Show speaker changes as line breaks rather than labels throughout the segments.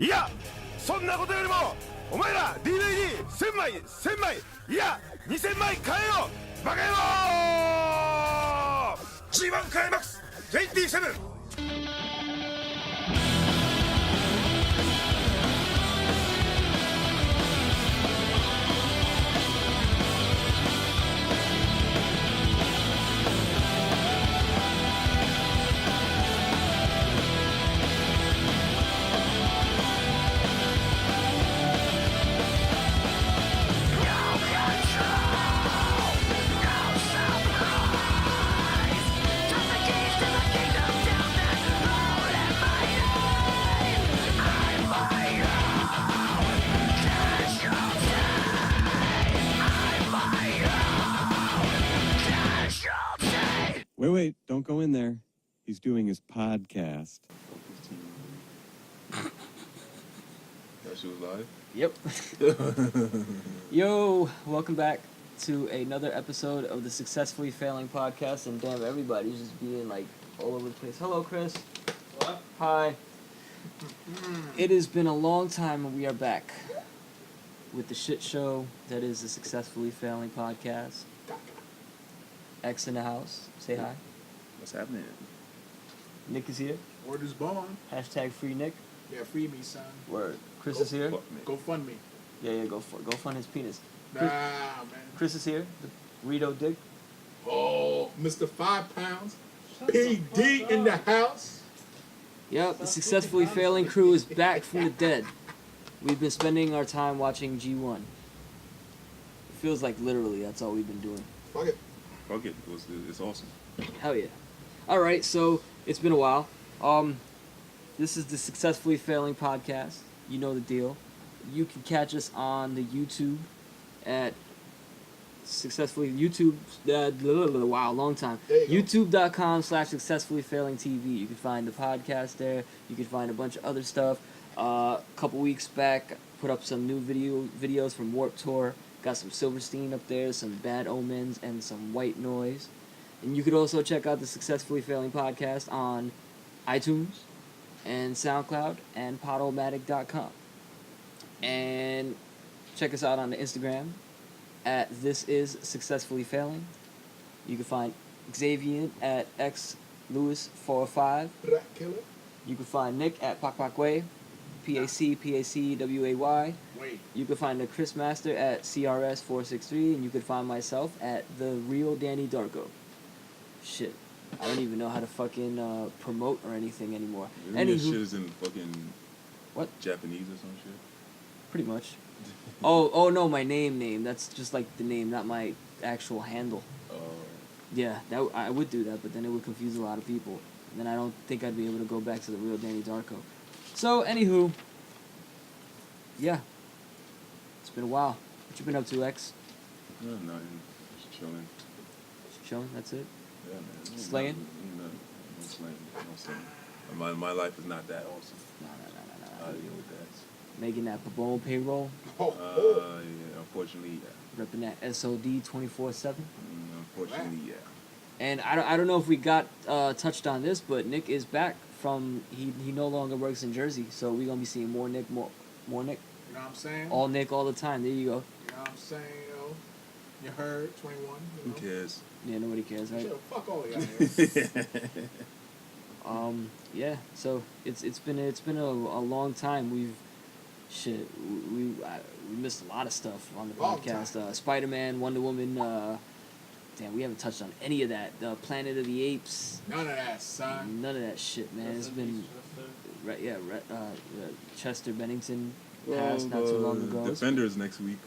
いや、そんなことよりもお前ら DVD1000 枚1000枚いや2000枚買えよバカ野郎 G1 クライマックス27Wait,
don't go in there. He's doing his podcast.
That shit was live?
Yep. Yo, welcome back to another episode of the Successfully Failing Podcast. And damn, everybody's just being like all over the place. Hello, Chris.
What?
Hi. It has been a long time and we are back with the shit show that is the Successfully Failing Podcast. X in the house. Say hi.
What's happening?
Nick is here.
Word is born.
Hashtag free Nick.
Yeah, free me, son.
Word. Chris
Go
is here.
Fuck me.
Go fund me.
Yeah, go fund his penis.
Nah, man.
Chris is here. The Rito Dick.
Oh, Mr. 5 pounds. PD in the house.
Yep, the Successfully Failing crew is back from the dead. We've been spending our time watching G1. It feels like literally that's all we've been doing.
Fuck it.
Fuck it. It's awesome.
Hell yeah. Alright, so it's been a while. This is the Successfully Failing Podcast. You know the deal. You can catch us on the YouTube at wow, long time. YouTube.com/successfullyfailingtv. You can find the podcast there. You can find a bunch of other stuff. A couple weeks back, put up some new videos from Warped Tour. Got some Silverstein up there, some Bad Omens, and some White Noise. And you could also check out the Successfully Failing Podcast on iTunes and SoundCloud and Podomatic.com. And check us out on the Instagram at This Is Successfully Failing. You can find Xavier at XLewis405.
Black killer.
You can find Nick at Pacpacway, PACPACWAY.
Wait.
You can find the Chris Master at CRS463, and you can find myself at The Real Danny Darko. Shit. I don't even know how to fucking promote or anything anymore.
Isn't your shit is in fucking
What?
Japanese or some shit?
Pretty much. Oh no, my name. That's just like the name, not my actual handle. Yeah, I would do that, but then it would confuse a lot of people. And then I don't think I'd be able to go back to The Real Danny Darko. So, anywho. Yeah. It's been a while. What you been up to, X?
No, nothing. Just chilling.
Just chilling, that's it?
Yeah, man.
Slaying?
No slaying. No slaying. My life is not that awesome.
No.
I deal with that.
Making that Pabon payroll.
Yeah, unfortunately, yeah.
Repping that SOD 24/7.
Unfortunately, yeah.
And I don't know if we got touched on this, but Nick is back from he no longer works in Jersey, so we're gonna be seeing more Nick, more Nick.
You know what I'm saying?
All Nick all the time. There you go.
You know what I'm saying, yo? You heard 21. You know?
Who cares?
Yeah, nobody cares, right?
Shit, fuck all y'all.
Yeah. So it's been a long time. We missed a lot of stuff on the
Long
podcast.
time.
Spider-Man, Wonder Woman. Damn, we haven't touched on any of that. Planet of the Apes.
None of that, son.
None of that shit, man. It's been Chester Bennington passed not too long ago.
Defenders next week.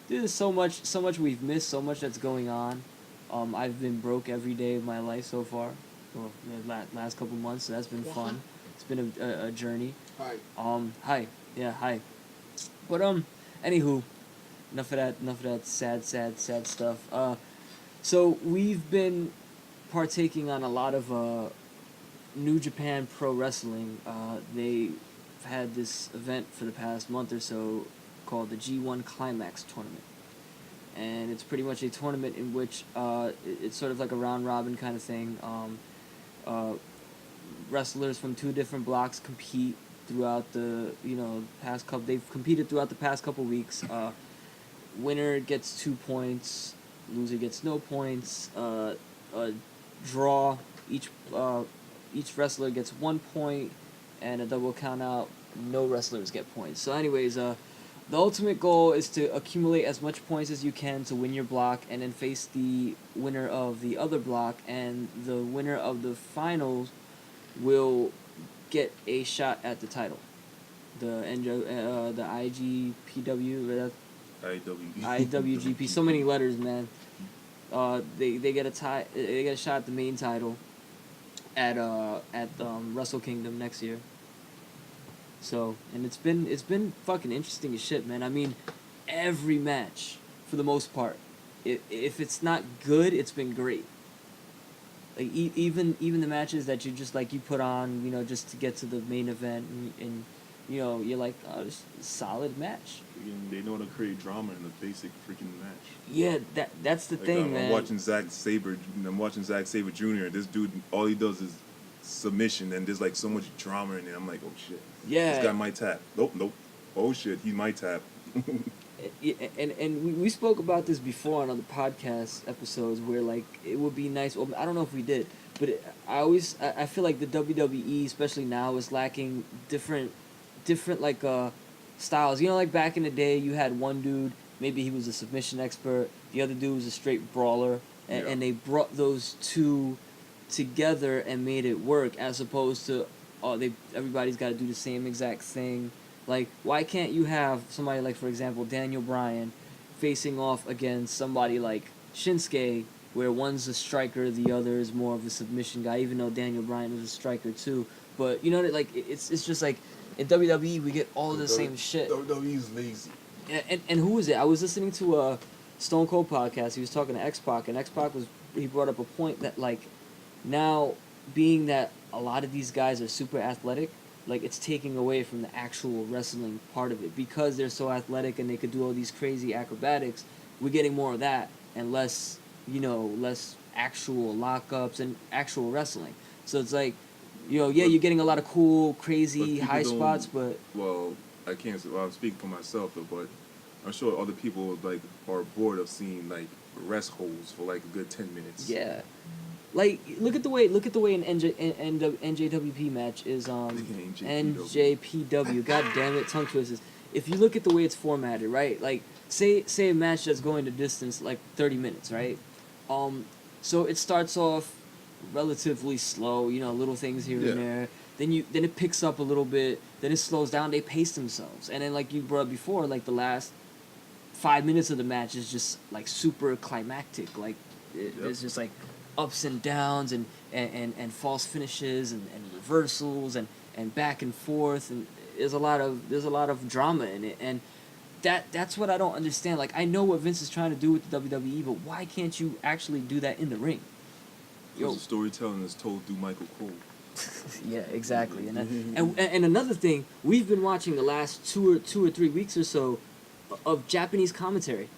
There's so much we've missed, so much that's going on. I've been broke every day of my life so far. Well, the last couple months, so that's been fun. It's been a journey.
Hi.
Hi. Yeah, hi. But anywho, enough of that sad stuff. So we've been partaking on a lot of New Japan Pro Wrestling. They had this event for the past month or so called the G1 Climax tournament. And it's pretty much a tournament in which it's sort of like a round-robin kind of thing. Wrestlers from two different blocks compete throughout the past couple. They've competed throughout the past couple weeks. Winner gets 2 points, loser gets no points. A draw, each wrestler gets 1 point, and a double count out. No wrestlers get points. So, anyways, the ultimate goal is to accumulate as much points as you can to win your block, and then face the winner of the other block, and the winner of the finals will get a shot at the title. The IGPW, IWGP. So many letters, man. They get a shot at the main title at Wrestle Kingdom next year. So, and it's been fucking interesting as shit, man. I mean, every match for the most part, if it's not good, it's been great. Like even the matches that you just like you put on, just to get to the main event, and you're like, oh, this is a solid match.
They know how to create drama in a basic freaking match.
Yeah, that's the thing, man.
I'm watching Zack Sabre Jr. This dude, all he does is submission, and there's like so much drama in it. I'm like, oh shit.
Yeah.
This guy might tap. Nope. Oh shit, he might tap.
and we spoke about this before on other podcast episodes where like it would be nice. Well, I don't know if we did, but I feel like the WWE, especially now, is lacking different like styles. Like back in the day, you had one dude, maybe he was a submission expert, the other dude was a straight brawler, and they brought those two together and made it work, as opposed to everybody's got to do the same exact thing. Like, why can't you have somebody like, for example, Daniel Bryan facing off against somebody like Shinsuke, where one's a striker, the other is more of a submission guy, even though Daniel Bryan was a striker too. But like it's just like in WWE we get all of the same shit.
WWE's lazy.
And who was it? I was listening to a Stone Cold podcast. He was talking to X-Pac, and X-Pac he brought up a point that like now, being that a lot of these guys are super athletic, like it's taking away from the actual wrestling part of it, because they're so athletic and they could do all these crazy acrobatics. We're getting more of that and less actual lockups and actual wrestling. So it's like, you're getting a lot of cool, crazy high spots, but
well, I can't. Well, I'm speaking for myself though, but I'm sure other people like are bored of seeing like rest holds for like a good 10 minutes.
Yeah. Like look at the way an NJWP match is NJPW. God damn it, tongue twisters. If you look at the way it's formatted, right? Like say a match that's going to distance like 30 minutes, right? So it starts off relatively slow, little things here and there. Then it picks up a little bit. Then it slows down. They pace themselves, and then like you brought up before, like the last 5 minutes of the match is just like super climactic. Like it's just like ups and downs and false finishes and reversals and back and forth, and there's a lot of drama in it, and that's what I don't understand. Like, I know what Vince is trying to do with the WWE, but why can't you actually do that in the ring?
Because the storytelling is told through Michael Cole.
Yeah, exactly. And another thing, we've been watching the last two or 3 weeks or so of Japanese commentary.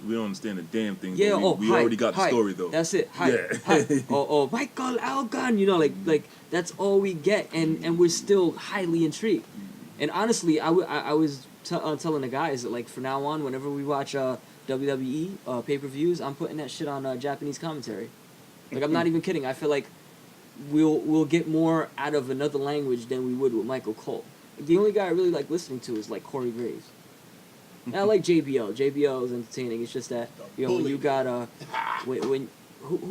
We don't understand a damn thing.
Yeah,
but we already got the story though.
That's it. Hi,
yeah.
Hi. Oh, Michael Algan. Like that's all we get, and we're still highly intrigued. And honestly, I was telling the guys that like from now on, whenever we watch WWE pay-per-views, I'm putting that shit on Japanese commentary. Like, I'm not even kidding. I feel like we'll get more out of another language than we would with Michael Cole. The only guy I really like listening to is like Corey Graves. And I like JBL. JBL is entertaining. It's just that when you got who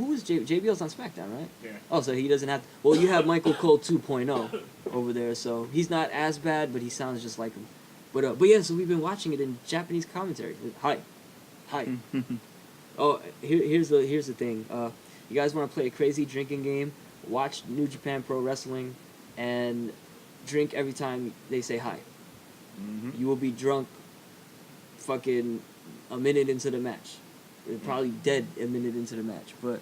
was JBL's on SmackDown, right?
Yeah.
Oh, so he doesn't have. Well, you have Michael Cole 2.0 over there, so he's not as bad, but he sounds just like him. But yeah, so we've been watching it in Japanese commentary. Hi. Oh, here's the thing. You guys want to play a crazy drinking game? Watch New Japan Pro Wrestling, and drink every time they say hi.
Mm-hmm.
You will be drunk. Fucking a minute into the match. You're probably dead a minute into the match. But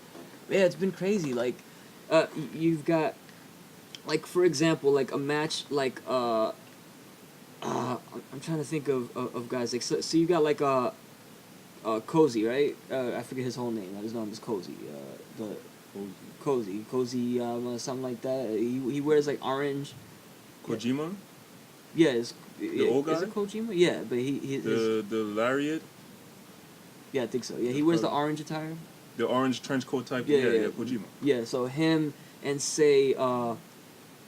yeah, it's been crazy. Like, you've got, like, for example, like a match like I'm trying to think of guys like so you got like Cozy, right? I forget his whole name. I just know him as Cozy. Cozy, something like that. He wears like orange.
Kojima?
Yeah,
old guy?
Is it Kojima? Yeah, but
The lariat,
yeah, I think so. Yeah, he wears the orange attire.
the orange trench coat type.
Yeah,
Yeah,
yeah.
Kojima.
Yeah, so him and say,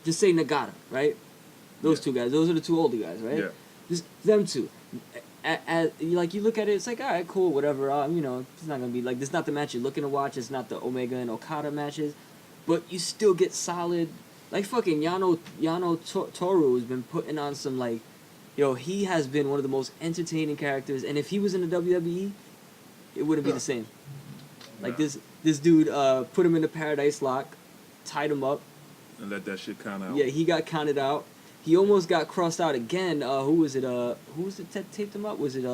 just say Nagata, right? Those
Yeah.
two guys. Those are the two older guys, right?
Yeah.
Just them two. Like you look at it, it's like, all right, cool, whatever. You know, it's not gonna be like this. Is not the match you're looking to watch. It's not the Omega and Okada matches, but you still get solid. Like fucking Yano Toru has been putting on some like, yo, he has been one of the most entertaining characters. And if he was in the WWE, it wouldn't be the same. Like
Nah.
this dude put him in the Paradise Lock, tied him up.
And let that shit count out.
Yeah, he got counted out. He almost got crossed out again. Who was it? Who was it that taped him up? Was it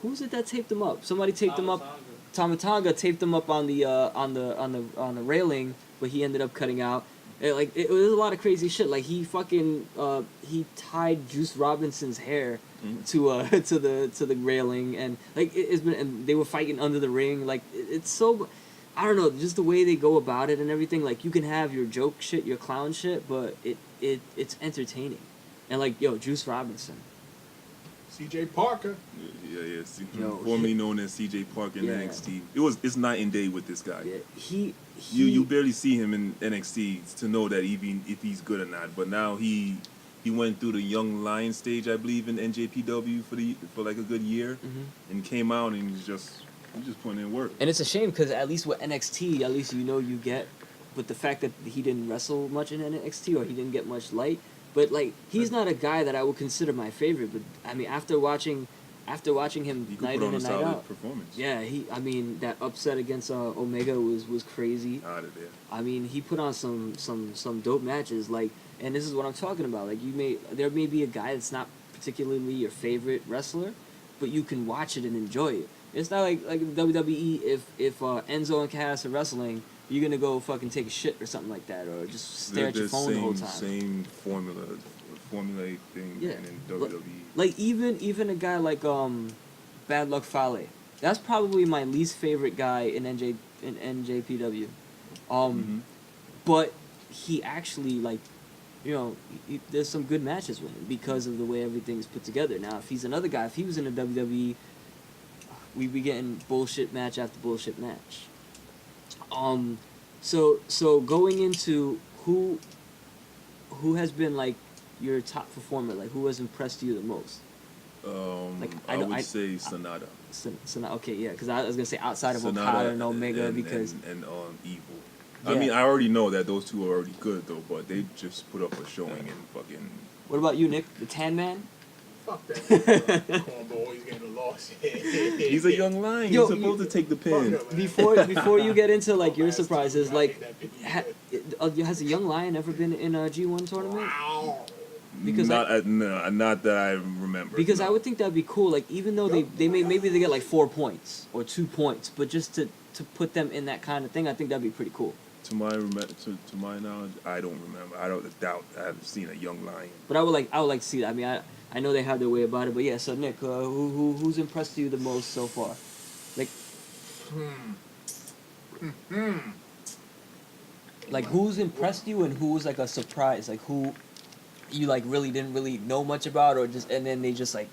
who was it that taped him up? Somebody taped him up. Tamatanga taped him up on the railing, but he ended up cutting out. It was a lot of crazy shit. Like he fucking he tied Juice Robinson's hair to the railing, and like it's been, and they were fighting under the ring. Like it's so, I don't know, just the way they go about it and everything. Like you can have your joke shit, your clown shit, but it's entertaining. And like, yo, Juice Robinson.
CJ Parker.
Yeah.
Yo,
Formerly known as CJ Park in
Yeah.
NXT. It's night and day with this guy.
Yeah,
You barely see him in NXT to know that even if he's good or not. But now he went through the young lion stage, I believe, in NJPW for like a good year, and came out and he's just putting in work.
And it's a shame because at least with NXT, at least you know you get, but the fact that he didn't wrestle much in NXT or he didn't get much light, but like he's not a guy that I would consider my favorite. But I mean, after watching him
He could
night
put
in
on a
and night
solid
out,
performance.
yeah, that upset against Omega was crazy.
Out of there.
I mean, he put on some dope matches. Like, and this is what I'm talking about. Like, there may be a guy that's not particularly your favorite wrestler, but you can watch it and enjoy it. It's not like in WWE if Enzo and Cass are wrestling, you're gonna go fucking take a shit or something like that, or just stare at your phone the whole time.
Same formulaic thing
Yeah.
in WWE.
Like even a guy like Bad Luck Fale, that's probably my least favorite guy in NJPW. But he actually, like, you know, there's some good matches with him because of the way everything's put together. Now, if he's another guy, if he was in the WWE, we'd be getting bullshit match after bullshit match. So going into who has been like your top performer, like who has impressed you the most? Like,
I would say Sonata.
Okay, yeah, because I was gonna say outside of
Sonata
Okada and Omega because
and Evil.
Yeah.
I mean, I already know that those two are already good though, but they just put up a showing and fucking.
What about you, Nick? The Tan Man?
Fuck that. Cornball, he's getting a loss.
He's a young lion.
Yo,
He's supposed to take the pin.
Fuck him, man.
Before you get into like your
Last
surprises,
two,
like
right,
has a young lion ever been in a G1 tournament?
Wow.
Because
not that I remember.
Because
no.
I would think that'd be cool. Like even though maybe they get like 4 points or 2 points, but just to put them in that kind of thing, I think that'd be pretty cool.
To my knowledge, I don't remember. I don't doubt I haven't seen a young lion.
But I would like to see that. I mean, I know they have their way about it, but yeah. So Nick, who's impressed you the most so far? Like, like who's impressed you and who was like a surprise? Like who you like really didn't really know much about, or just and then they just like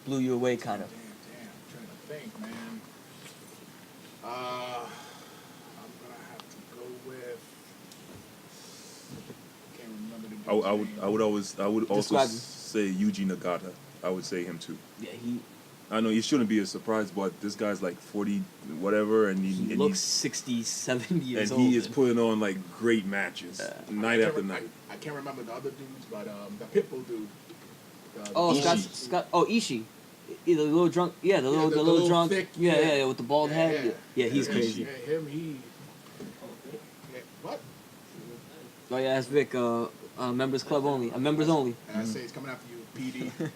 blew you away, kind of.
Damn. I'm trying to think, man. I'm gonna have to go with. Can't remember the dude's name.
I would also
Describe him.
say Yuji Nagata. I would say him too.
Yeah,
I know he shouldn't be a surprise, but this guy's like 40 whatever, and
he looks 67 years
and
old.
he is putting on like great matches night after night.
I can't remember the other dudes, but the Pitbull dude.
Oh,
Ishii.
Scott. Oh, Ishii. Yeah, the little drunk. Yeah, the little,
the
little drunk.
thick,
yeah, with the bald head. Yeah, he's
Yeah,
crazy.
Yeah, him, yeah, what?
Oh yeah, that's Vic. Members club only. Members only.
And I say it's coming after you, PD.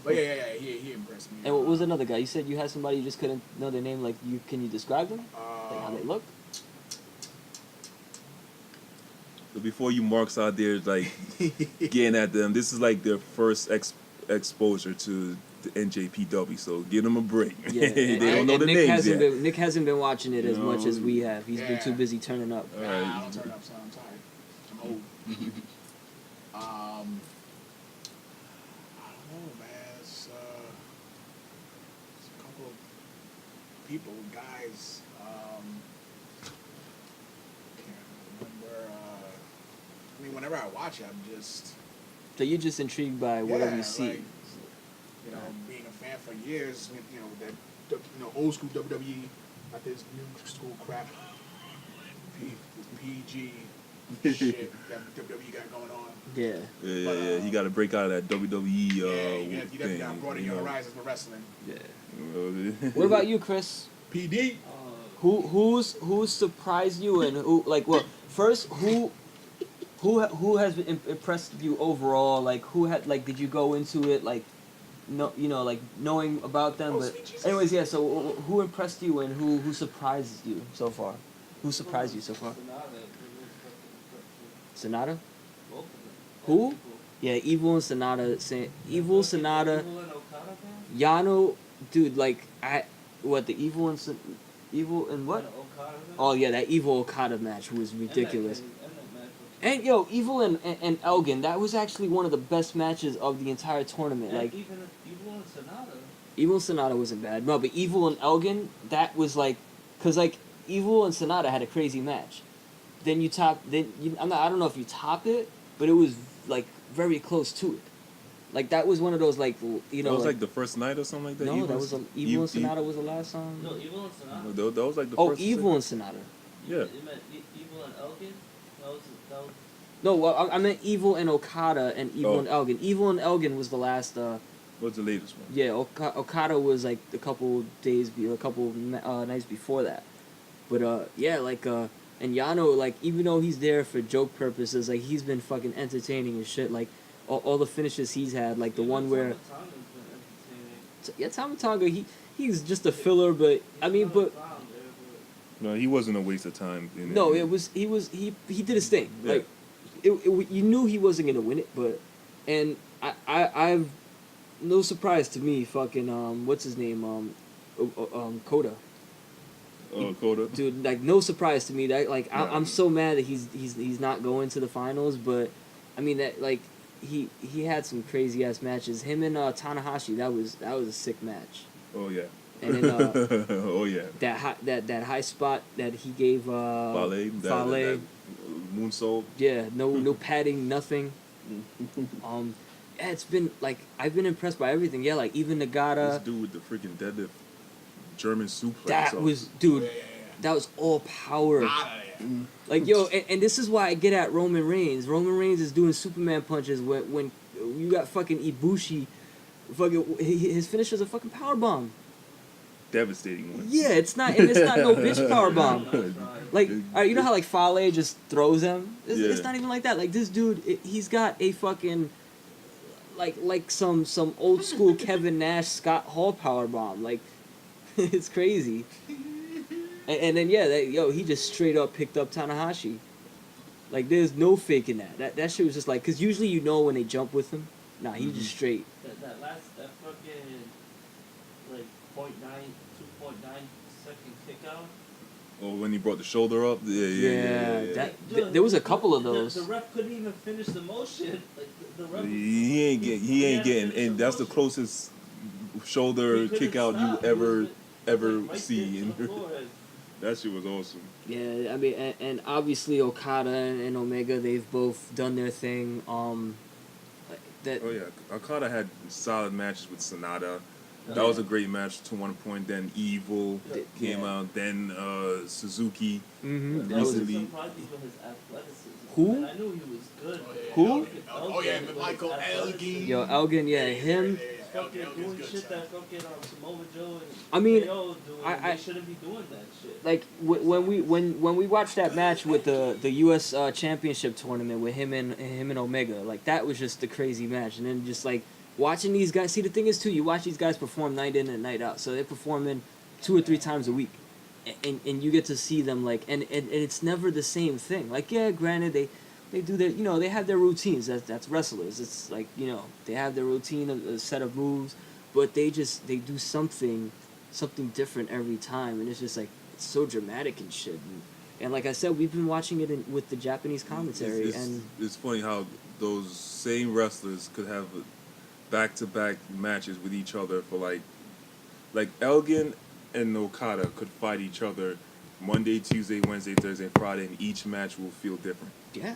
But yeah, he impressed me.
And what was another guy? You said you had somebody you just couldn't know their name. Like, can you describe them? Like how they look?
So before you marks out there like getting at them, this is like their first exposure to the NJPW. So give them a break.
Yeah,
They
and-
don't know
and
the
Nick
names yet.
Nick hasn't been watching it as
You
much
know,
as we have. He's been
yeah.
too busy turning up.
Nah, I don't turn up, son. I'm tired. I'm old.
people, guys. Can't remember. I mean, whenever I watch it, I'm just
So you're just intrigued by whatever you see.
like, you know, being a fan for years. You know that old school WWE, not this new school crap. PG shit that WWE got going on.
Yeah.
Yeah. He got to break out of that WWE
Yeah, you definitely
thing.
got broaden your horizons for wrestling.
Yeah. What about you, Chris?
PD.
Who surprised you and who first who has impressed you overall? Like who had did you go into it like knowing about them? But anyways, yeah. So who impressed you and who surprised you so far? Who surprised you so far? Sonata? Who? Yeah, Evil and Sonata. Evil, Sonata, Yano, dude. Like the Evil and what? Oh yeah, that Evil Okada match was ridiculous. And yo, Evil and Elgin, that was actually one of the best matches of the entire tournament. Like
even Evil and Sonata.
Evil and Sonata wasn't bad. No, but Evil and Elgin, that was like, cause like Evil and Sonata had a crazy match. Then you top, I don't know if you topped it, but it was like very close to it. Like that was one of those like
That was like the first night or something like that.
No, that was Evil and Sonata was the last song.
No, Evil and Sonata.
No, that was like the
Oh,
first.
Evil and Sonata.
Yeah.
You meant Evil and Elgin? That was.
No, well, I meant Evil and Okada and Evil and Elgin. Evil and Elgin was the last.
What's the latest one?
Yeah, Okada was like a couple nights before that. But yeah, like and Yano, like even though he's there for joke purposes, like he's been fucking entertaining and shit. Like all the finishes he's had, like the one where Tama Tonga, he's just a filler, but I mean, but
No, he wasn't a waste of time.
no, he did his thing.
Yeah.
Like you knew he wasn't gonna win it, but and I've no surprise to me, fucking what's his name, Coda.
Coda.
Dude, like no surprise to me. That like I'm so mad that he's not going to the finals, but I mean that like he had some crazy ass matches. Him and Tanahashi, that was a sick match.
Oh yeah.
And then
oh yeah.
that high spot that he gave
Fale.
Fale.
Moonsault.
Yeah, no padding, nothing. Yeah, it's been like I've been impressed by everything. Yeah, like even Nagata.
This dude with the freaking deadlift German suplex.
That was, dude, that was all power. Like, yo, and this is why I get at Roman Reigns. Roman Reigns is doing Superman punches when you got fucking Ibushi, his finish is a fucking power bomb.
Devastating one.
Yeah, it's not no bitch power bomb. Like, you know how like Fale just throws them? It's not even like that. Like this dude, he's got a fucking like some old school Kevin Nash Scott Hall power bomb. Like. It's crazy. And then he just straight up picked up Tanahashi. Like there's no faking that. That shit was just like, cause usually you know when they jump with him. Nah, he just straight.
That fucking like 2.9 second kick out.
Oh, when he brought the shoulder up. Yeah.
There was a couple of those.
The ref couldn't even finish the motion. Like the ref.
He ain't getting, and that's the closest shoulder kick out you ever see. And that shit was awesome.
Yeah, I mean, and obviously Okada and Omega, they've both done their thing.
Okada had solid matches with Sonata. That was a great match to one point. Then Evil came out. Then Suzuki recently.
His athleticism.
Who?
And I knew he was good.
Who?
Michael Elgin.
Yo, Elgin, him.
Fucking doing shit that fucking Samoa Joe and
I mean,
KO doing. They shouldn't be doing that shit.
Like when we watched that match with the U.S. Championship tournament with him and Omega, like that was just a crazy match. And then just like watching these guys. See, the thing is too, you watch these guys perform night in and night out. So they're performing 2 or 3 times a week, and you get to see them like, and it's never the same thing. Like yeah, granted they do their, they have their routines. That's wrestlers. It's like, they have their routine, a set of moves, but they do something different every time, and it's just like it's so dramatic and shit. And like I said, we've been watching it with the Japanese commentary, and
it's funny how those same wrestlers could have back-to-back matches with each other for like Elgin and Okada could fight each other Monday, Tuesday, Wednesday, Thursday, Friday, and each match will feel different.
Yeah.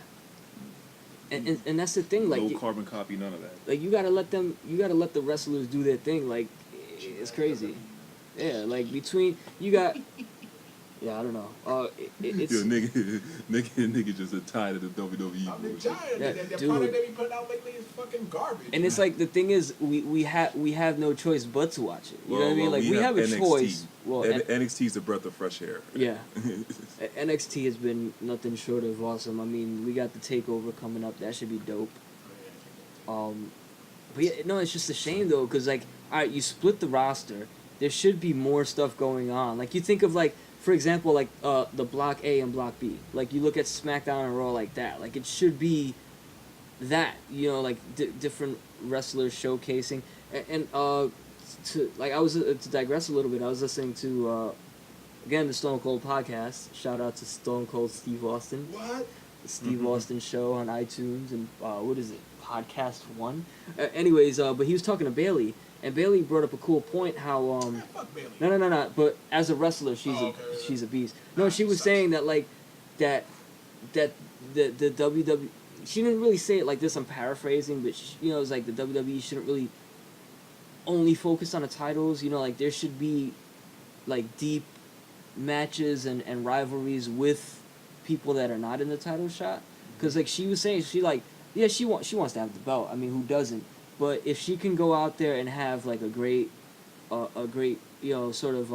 And that's the thing, like
No carbon copy, none of that.
like you gotta let the wrestlers do their thing. Like it's crazy. Yeah, like between you got. Yeah, I don't know. It's
Yo, nigga just tired of the WWE
I'm
bullshit.
tired.
Yeah,
The
dude.
product they be putting out lately is fucking garbage.
and it's like the thing is we have no choice but to watch it. You know what I mean? Like we have a
NXT.
choice. Well,
NXT is a breath of fresh air.
yeah. NXT has been nothing short of awesome. I mean, we got the takeover coming up. That should be dope. But yeah, no, it's just a shame though, because like, all right, you split the roster. There should be more stuff going on. Like you think of like, for example, like the Block A and Block B. Like you look at SmackDown and Raw like that. Like it should be that, you know, like different wrestlers showcasing. And to like I was to digress a little bit. I was listening to again the Stone Cold podcast. Shout out to Stone Cold Steve Austin.
what?
The Steve Austin show on iTunes and what is it? Podcast 1. Anyways, but he was talking to Bailey. And Bailey brought up a cool point how
Man, fuck Bailey.
no. But as a wrestler, she's a beast. No, she was saying that like that the WWE. She didn't really say it like this. I'm paraphrasing, but you know, it's like the WWE shouldn't really only focus on the titles. You know, like there should be like deep matches and rivalries with people that are not in the title shot. Because like she was saying, she wants to have the belt. I mean, who doesn't? But if she can go out there and have like a great you know, sort of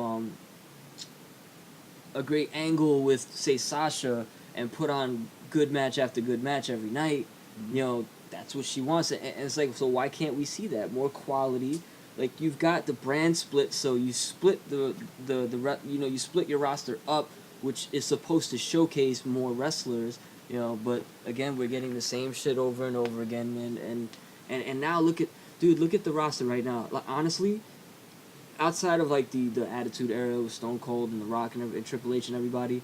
a great angle with say Sasha and put on good match after good match every night, you know, that's what she wants. And it's like, so why can't we see that more quality? Like you've got the brand split, so you split you split your roster up, which is supposed to showcase more wrestlers, you know. But again, we're getting the same shit over and over again, and now look at the roster right now. Like honestly, outside of like the Attitude Era with Stone Cold and The Rock and Triple H and everybody,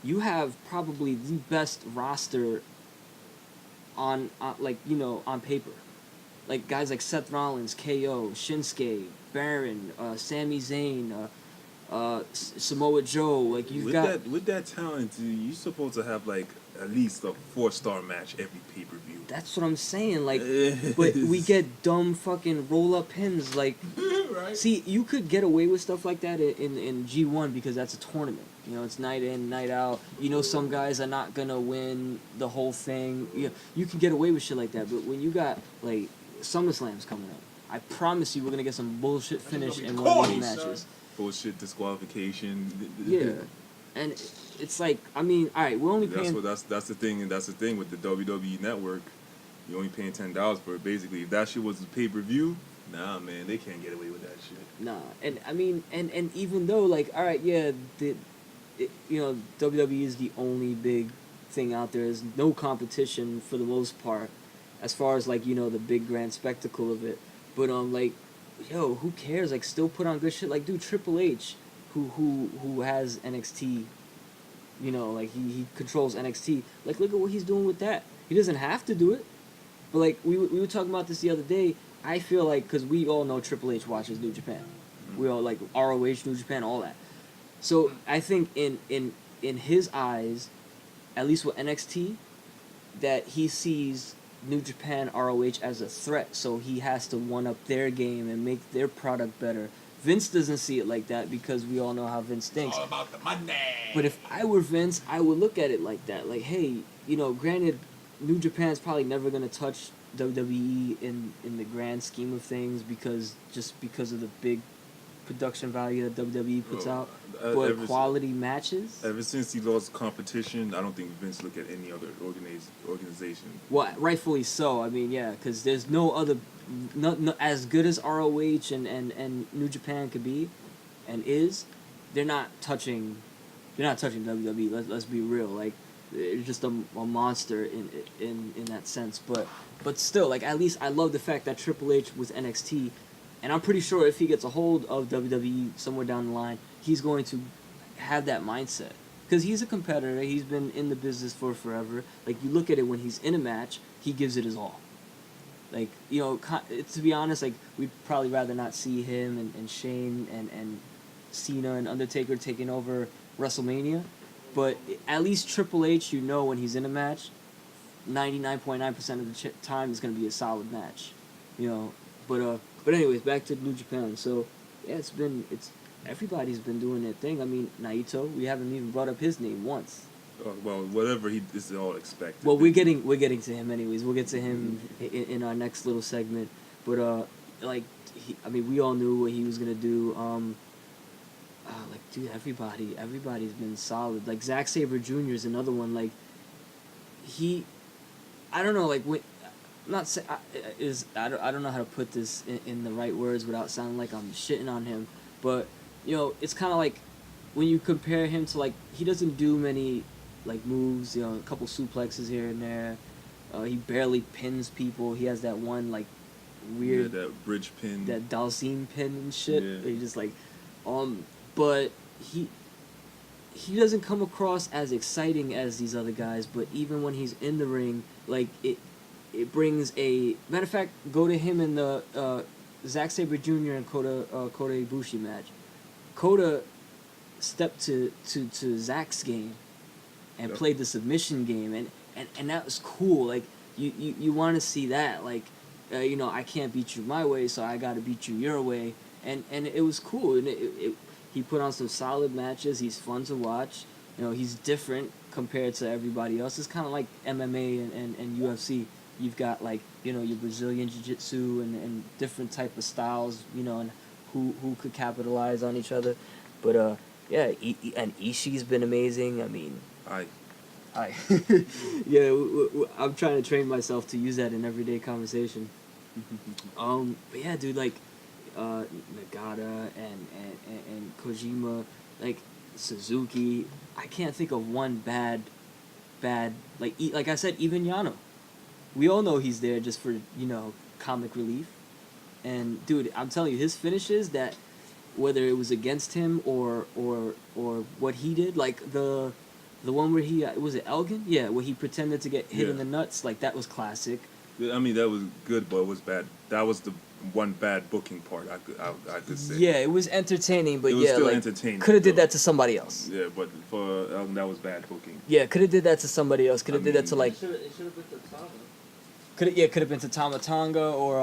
you have probably the best roster on like, you know, on paper. Like guys like Seth Rollins, KO, Shinsuke, Baron, Sami Zayn, Samoa Joe. Like
with that talent, you're supposed to have like at least a 4-star match every pay-per-view.
That's what I'm saying. Like, but we get dumb fucking roll-up pins. Like,
Right.
see, you could get away with stuff like that in G1 because that's a tournament. You know, it's night in, night out. You know, some guys are not gonna win the whole thing. You can get away with shit like that. But when you got like SummerSlam's coming up, I promise you, we're gonna get some bullshit finish in one of these matches.
Bullshit disqualification.
Yeah, and it's like, I mean, all right, we're only paying.
That's the thing, and that's the thing with the WWE Network. You're only paying $10 for it. Basically, if that shit was a pay-per-view, nah, man, they can't get away with that shit.
Nah, and I mean, and even though, like, all right, yeah, you know, WWE is the only big thing out there. There's no competition for the most part, as far as like, you know, the big grand spectacle of it. But like, yo, who cares? Like, still put on good shit. Like, dude, Triple H, who has NXT. You know, like he controls NXT. Like, look at what he's doing with that. He doesn't have to do it, but like we were talking about this the other day. I feel like, because we all know Triple H watches New Japan, we all like ROH, New Japan, all that. So I think in his eyes, at least with NXT, that he sees New Japan ROH as a threat. So he has to one up their game and make their product better. Vince doesn't see it like that because we all know how Vince thinks.
It's all about the money.
But if I were Vince, I would look at it like that. Like, hey, you know, granted, New Japan's probably never going to touch WWE in the grand scheme of things because of the big production value that WWE puts out. But quality matches?
Ever since he lost competition, I don't think Vince looked at any other organization.
Well, rightfully so. I mean, yeah, because there's no other... No, as good as ROH and New Japan could be, and is, they're not touching WWE. Let's be real. Like, it's just a monster in that sense. But still, like, at least I love the fact that Triple H with NXT, and I'm pretty sure if he gets a hold of WWE somewhere down the line, he's going to have that mindset. Because he's a competitor. He's been in the business for forever. Like, you look at it when he's in a match, he gives it his all. Like, you know, to be honest, like, we'd probably rather not see him and Shane Cena and Undertaker taking over WrestleMania, but at least Triple H, you know, when he's in a match, 99.9% of the time is gonna be a solid match, you know. But anyways, back to New Japan. So yeah, everybody's been doing their thing. I mean, Naito, we haven't even brought up his name once.
Well, whatever he is all expected.
Well, we're getting to him anyways. We'll get to him in our next little segment. But we all knew what he was gonna do. Dude, everybody's been solid. Like Zack Sabre Jr. is another one. Like I don't know. Like when, not say I don't know how to put this in the right words without sounding like I'm shitting on him. But you know, it's kind of like when you compare him to, like, he doesn't do many like moves. You know, a couple suplexes here and there. He barely pins people. He has that one like weird
that bridge pin,
that Dalcine pin and shit.
Yeah.
He just like, but he doesn't come across as exciting as these other guys. But even when he's in the ring, like it brings a matter of fact. Go to him in the Zack Sabre Jr. and Kota Ibushi match. Kota stepped to Zack's game and played the submission game, and that was cool. Like you want to see that, like, you know, I can't beat you my way, so I got to beat you your way, and it was cool. And he put on some solid matches. He's fun to watch. You know, he's different compared to everybody else. It's kind of like MMA and UFC. You've got, like, you know, your Brazilian Jiu-Jitsu and different type of styles, you know, and who could capitalize on each other. But yeah, and Ishii's been amazing. I mean, I yeah, I'm trying to train myself to use that in everyday conversation. But yeah, dude, like Nagata and Kojima, like Suzuki. I can't think of one bad like I said, even Yano. We all know he's there just for, you know, comic relief. And dude, I'm telling you, his finishes, that whether it was against him or what he did, like the one where he was it Elgin? Yeah, where he pretended to get hit in the nuts, like that was classic.
I mean, that was good, but it was bad. That was the one bad booking part, I could say.
Yeah, it was entertaining, but
it was still entertaining.
Could have did that to somebody else.
Yeah, but for that was bad booking.
Yeah, could have did that to somebody else. Could have did that to, like.
It should have been the Tama.
Could have been to Tama Tonga or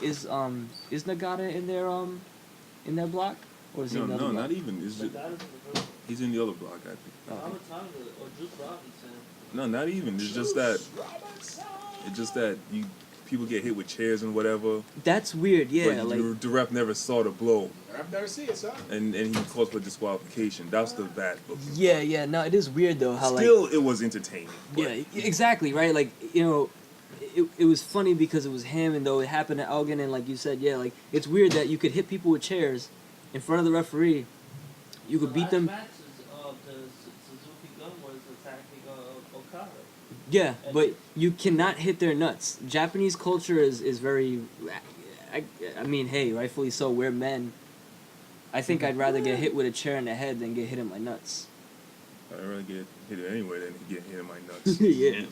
is Nagata in their block, or is he in the other block?
Not even. It's just, he's in the other block, I think.
Tama Tonga or Juice Robinson.
No, not even. It's just that. It's just that people get hit with chairs and whatever.
That's weird. Yeah,
but
like
the ref never saw the blow.
I've never seen it, son.
And he calls for disqualification. That's the bad booking.
Yeah. No, it is weird though how
still it was entertaining.
Yeah, exactly, right? Like, you know, it was funny because it was him, and though it happened to Elgin, and like you said, yeah, like it's weird that you could hit people with chairs in front of the referee. You could beat them.
Matches of the Suzuki Gun was attacking Okada.
Yeah, but you cannot hit their nuts. Japanese culture is very. I mean, hey, rightfully so. We're men. I think I'd rather get hit with a chair in the head than get hit in my nuts.
I'd rather get hit anyway than get hit in my nuts.
Yeah.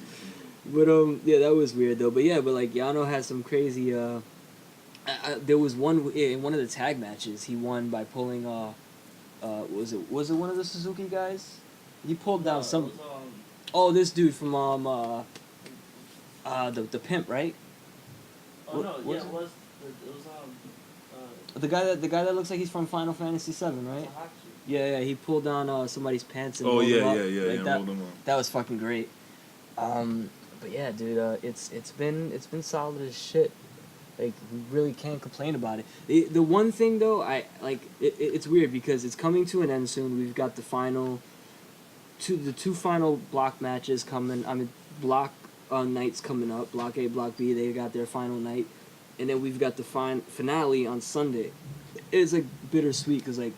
But yeah, that was weird though. But yeah, like Yano has some crazy. There was one in one of the tag matches. He won by pulling. Was it one of the Suzuki guys? He pulled down some. This dude from the pimp, right?
Oh no, yeah, it was
the guy that looks like he's from Final Fantasy VII, right? Yeah, he pulled down somebody's pants and rolled him up.
Rolled him up.
That was fucking great. But yeah, dude, it's been solid as shit. Like, we really can't complain about it. The one thing though, it's weird because it's coming to an end soon. We've got the two final block matches coming. I mean, block nights coming up. Block A, Block B, they got their final night, and then we've got the finale on Sunday. It's like bittersweet because like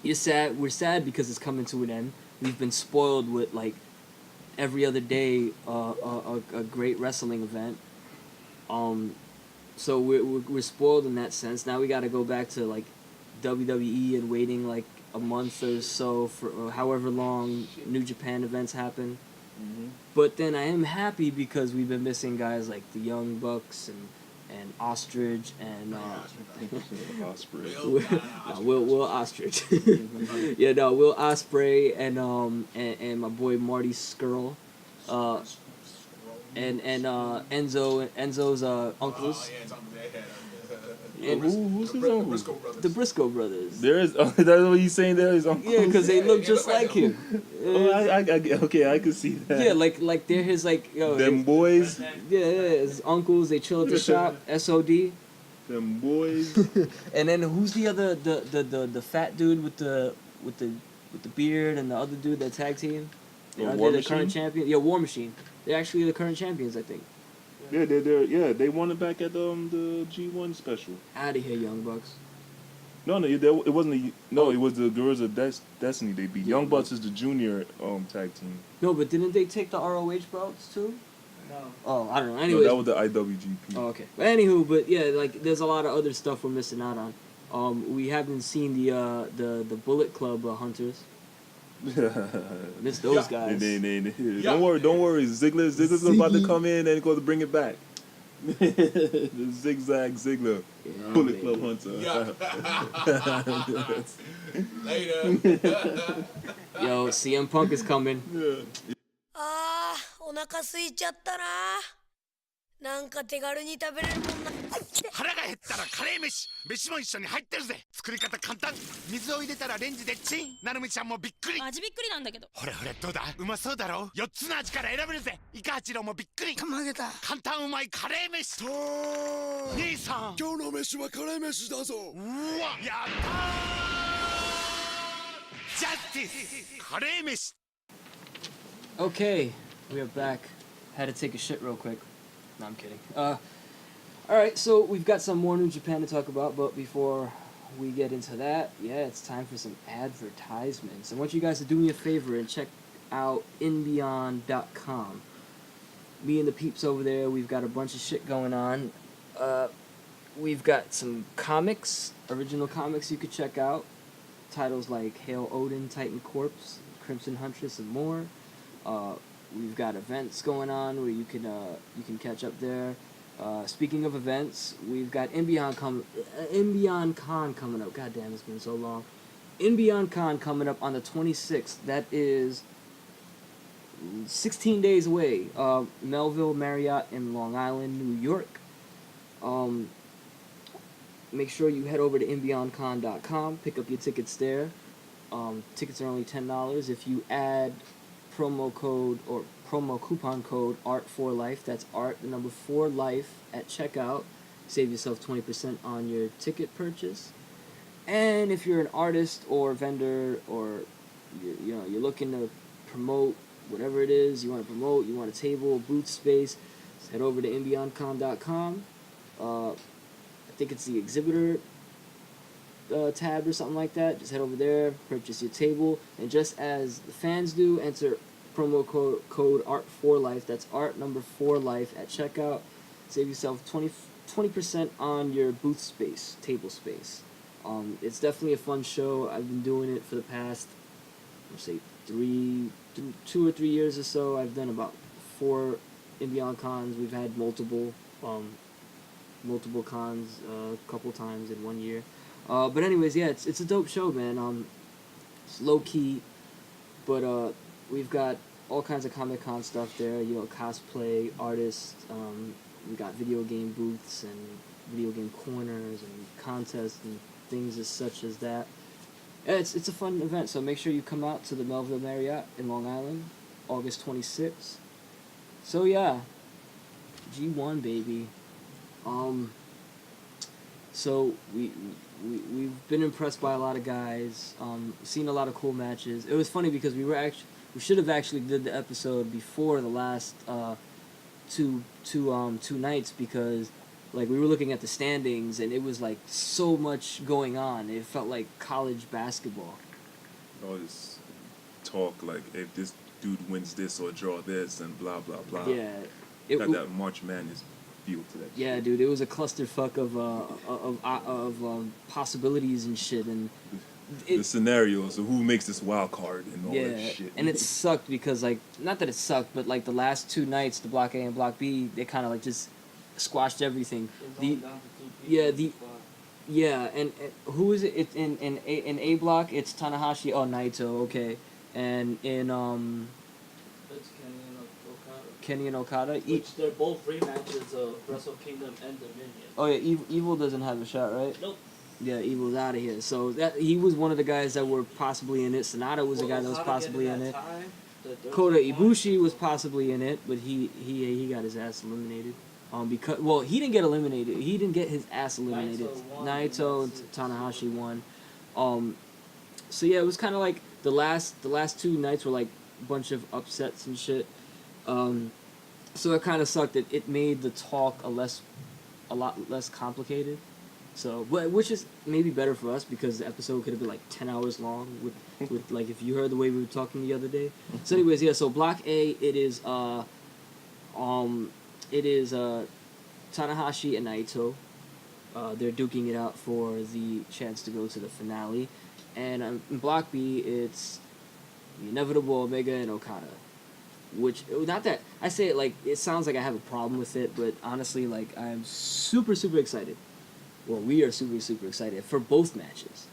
you're sad. We're sad because it's coming to an end. We've been spoiled with like every other day a great wrestling event. So we're spoiled in that sense. Now we got to go back to like WWE and waiting like a month or so for however long New Japan events happen. Mm-hmm. But then I am happy because we've been missing guys like the Young Bucks and and Ostrich and
Osprey.
Will Ostrich. Yeah, no, Will Osprey and my boy Marty Skrull. And Enzo's uncles.
Yeah, it's Uncle Dad.
And
Who's his uncle?
Briscoe brothers.
the Briscoe brothers.
There is. That's what he's saying. There is uncle.
Yeah, because they look
Yeah,
just
look like
like him.
Oh, okay, I can see that.
Yeah, like they're his like
Them boys.
yeah, his uncles. They chill at the shop. SOD.
Them boys.
And then who's the other the fat dude with the beard and the other dude that tag team?
War
They're the
Machine?
current champion. Yeah, War Machine. They're actually the current champions, I think.
Yeah, they won it back at the G1 special.
Out of here, Young Bucks.
No, it wasn't. It was the Girls of Destiny. They beat Young Bucks is the junior tag team.
No, but didn't they take the ROH belts too?
No.
Oh, I don't know.
No,
Anyways.
that was the IWGP.
Oh, okay. But anywho, but yeah, like there's a lot of other stuff we're missing out on. We haven't seen the Bullet Club hunters. Miss those guys.
Don't worry. Ziggler's about to come in and go to bring it back. The Zigzag Ziggler,
Yeah,
Bullet
baby.
Club Hunter.
Later.
Yo, CM Punk is coming.
Yeah.
あー、お腹空いちゃったな。なんか手軽に食べれるもんな。
腹が減ったらカレー飯飯も一緒に入ってるぜ作り方簡単水を入れたらレンジでチンなるみちゃんもびっくり
味びっくりなんだけど。
ほれほれどうだうまそうだろ4つの味から選べるぜイカ八郎もびっくりたまげた簡単うまいカレー飯と兄さん今日の飯はカレー飯だぞうわやったージャスティスカレー飯
Okay, we are back. Had to take a shit real quick. No, I'm kidding. Alright, so we've got some more New Japan to talk about, but before we get into that, yeah, it's time for some advertisements. I want you guys to do me a favor and check out inbeyond.com. Me and the peeps over there, we've got a bunch of shit going on. We've got some comics, original comics you could check out. Titles like Hail Odin, Titan Corpse, Crimson Huntress, and more. We've got events going on where you can catch up there. Speaking of events, we've got Inbeyond Con coming up. God damn, it's been so long. Inbeyond Con coming up on the 26th. That is 16 days away. Melville Marriott in Long Island, New York. Make sure you head over to inbeyondcon.com. Pick up your tickets there. Tickets are only $10. If you add promo coupon code ART4LIFE, that's ART, the number 4 life at checkout, save yourself 20% on your ticket purchase. And if you're an artist or vendor or you're looking to promote whatever it is you want to promote, you want a table, booth space, just head over to inbeyondcon.com. I think it's the exhibitor tab or something like that. Just head over there, purchase your table, and just as the fans do, enter promo code ART4LIFE. That's ART number 4 life at checkout. Save yourself 20% on your booth space, table space. It's definitely a fun show. I've been doing it for the past, let's say, 2 or 3 years or so. I've done about 4 Inbeyond cons. We've had multiple cons a couple times in 1 year. But anyways, yeah, it's a dope show, man. It's low key, but we've got all kinds of Comic Con stuff there. Cosplay artists. We got video game booths and video game corners and contests and things as such as that. Yeah, it's a fun event. So make sure you come out to the Melville Marriott in Long Island, August 26th. So yeah, G1 baby. So we've been impressed by a lot of guys, seen a lot of cool matches. It was funny because we should have actually did the episode before the last two nights, because like we were looking at the standings and it was like so much going on. It felt like college basketball.
All this talk like if this dude wins this or draw this and blah blah blah.
Yeah,
Got that March Madness feel to that.
Yeah,
shit.
dude, it was a clusterfuck of possibilities and shit, and
The scenarios of who makes this wild card and all that shit.
And it sucked because like, not that it sucked, but like the last 2 nights, the Block A and Block B, they kind of like just squashed everything.
It's
The
only down to 2 people
yeah,
in
the-
spot.
yeah, and who is it? It's in A block. It's Tanahashi. Oh, Naito. Okay, and in
It's Kenny and Okada.
Kenny and Okada.
Which they're both rematches of Wrestle Kingdom and Dominion.
Oh yeah, Evil doesn't have a shot, right?
Nope.
Yeah, Evil's out of here. So that he was one of the guys that were possibly in it. Sonata was the guy that was
Okada
possibly
getting
in
that
it.
tie, the 13
Kota
point,
Ibushi was possibly in it, but he got his ass eliminated. Because he didn't get eliminated. He didn't get his ass eliminated.
won,
Naito
and
and
that's it.
Tanahashi won. So yeah, it was kind of like the last 2 nights were like a bunch of upsets and shit. So it kind of sucked. It made the talk a lot less complicated. So, which is maybe better for us because the episode could have been like 10 hours long with like if you heard the way we were talking the other day. So, anyways, yeah. So Block A, it is Tanahashi and Naito. They're duking it out for the chance to go to the finale, and in Block B, it's the inevitable Omega and Okada. Which, not that I say it like it sounds like I have a problem with it, but honestly, like I'm super excited. Well, we are super excited for both matches.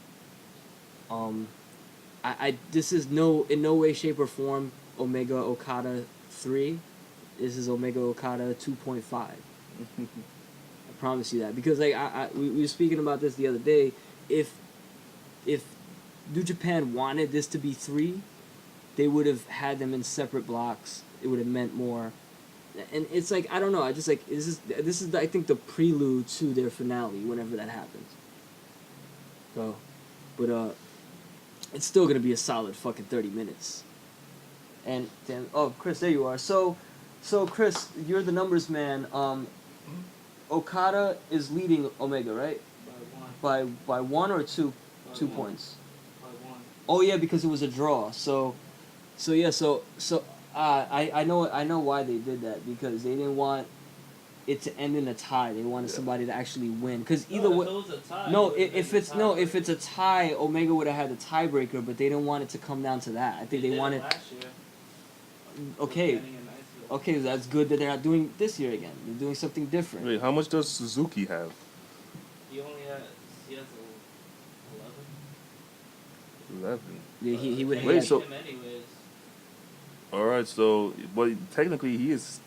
This is in no way, shape, or form Omega Okada 3. This is Omega Okada 2.5. I promise you that because like we were speaking about this the other day. If New Japan wanted this to be 3, they would have had them in separate blocks. It would have meant more. And it's like I don't know. I just like this is I think the prelude to their finale whenever that happens. So, but it's still gonna be a solid fucking 30 minutes. And then Chris, there you are. So Chris, you're the numbers man. Okada is leading Omega, right?
by 1.
By 1 or 2
By
2
1.
points.
By 1.
Oh yeah, because it was a draw. So yeah. I know why they did that because they didn't want it to end in a tie. They wanted somebody to actually win because either way.
If it was a tie,
No,
it would've been
if it's a tie, Omega would have had the tiebreaker, but they didn't want it to come down to that. I think they
did it
wanted.
last year.
Okay,
Kenny and Naito.
okay, that's good that they're not doing it this year again. They're doing something different.
Wait, how much does Suzuki have?
He has 11.
11.
Yeah, he would.
Kenny
Wait,
have,
so-
him anyways.
All right, so but technically he is.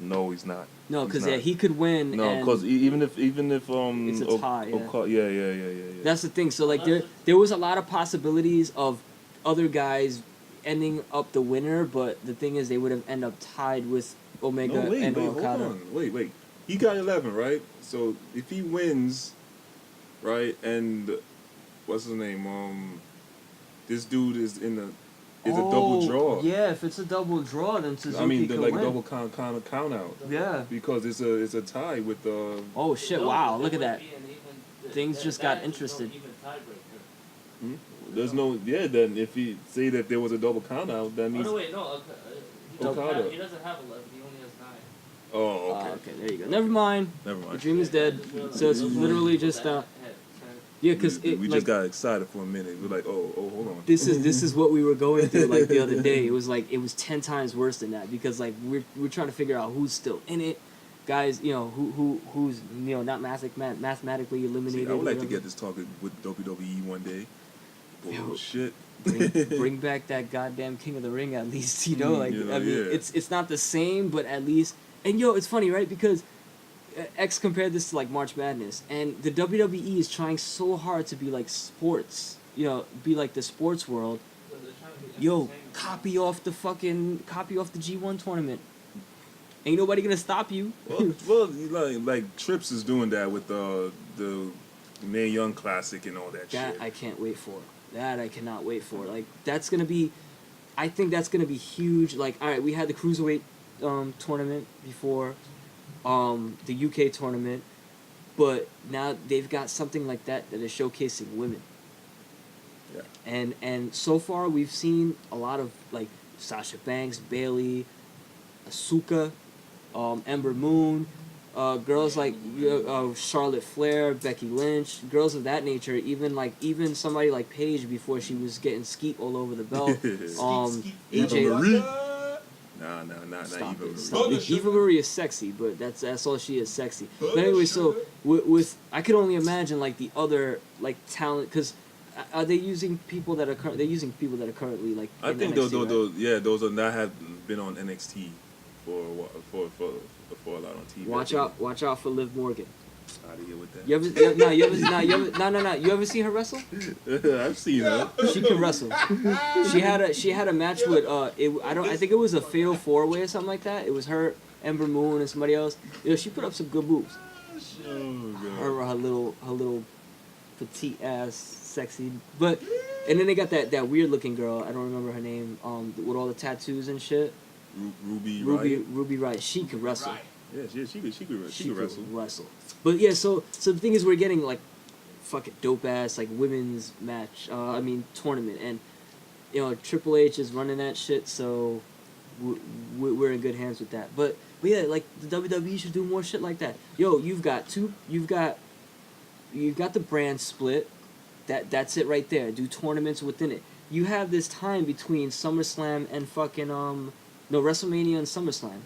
No, he's not.
no,
He's
because
not.
he could win.
No,
and
because even if
It's a tie, yeah.
yeah.
that's the thing. So like there was a lot of possibilities of other guys ending up the winner, but the thing is they would have ended up tied with Omega
No, wait,
and
hold
Okada.
on. Wait. He got 11, right? So if he wins, right, and what's his name? This dude is in the a double draw.
Yeah, if it's a double draw, then Suzuki
I mean,
could
like
win.
double count out
Yeah.
because it's a tie with the.
Oh shit!
No,
Wow,
it
look at
would
that.
be an even-
Things
that-
just
that
got
is
interested.
No even tiebreaker.
There's no Then if he say that there was a double count out, that
Oh
means.
no, wait, no. He doesn't
Okada.
have- he doesn't have 11. He only has 9.
Oh,
Ah,
okay.
okay, there you go. Never mind.
Never
The
mind.
dream is dead. So it's literally just yeah, because
we
like,
just got excited for a minute. We're like, oh, hold on.
this is what we were going through like the other day. It was 10 times worse than that because like we're trying to figure out who's still in it, guys. You know who's not mathematically eliminated.
See, I would like to
whatever.
get this talking with WWE one day. Oh shit.
bring back that goddamn King of the Ring at least. I mean
yeah.
it's not the same, but at least it's funny, right? Because X compared this to like March Madness, and the WWE is trying so hard to be like sports, be like the sports world. Copy off the G1 tournament. Ain't nobody gonna stop you.
Well, like Trips is doing that with the Mae Young Classic and all that
That
shit.
I can't wait for. That I cannot wait for. Like that's gonna be, I think that's gonna be huge. Like all right, we had the cruiserweight tournament before, the UK tournament, but now they've got something like that is showcasing women.
Yeah.
And so far we've seen a lot of like Sasha Banks, Bailey, Asuka, Ember Moon, girls like Charlotte Flair, Becky Lynch, girls of that nature. Even somebody like Paige before she was getting skeet all over the belt.
Eva
AJ
Marie. Nah, not
Stop
Eva
it.
Marie.
Stop
Sugar.
it. Eva Marie is sexy, but that's all she is, sexy. But
Sugar,
anyway, so
sugar.
with I could only imagine like the other like talent, because are they using people that are they're using people that are currently like
I
in
think
NXT, right?
those are not have been on NXT for a lot on TV.
Watch out for Liv Morgan.
Out of here with that.
You ever see her wrestle?
I've seen her.
She can wrestle. She had a match with I think it was a fatal 4-way or something like that. It was her, Ember Moon, and somebody else. She put up some good moves.
Oh god.
Her little petite ass, sexy. But and then they got that weird looking girl. I don't remember her name. With all the tattoos and shit. Ruby Riott. She could wrestle.
Right.
Yeah, she could wrestle.
But yeah, so the thing is, we're getting like fucking dope ass like women's match. Tournament, and Triple H is running that shit, so we're in good hands with that. But yeah, like the WWE should do more shit like that. Yo, you've got the brand split. That's it right there. Do tournaments within it. You have this time between SummerSlam and fucking WrestleMania and SummerSlam.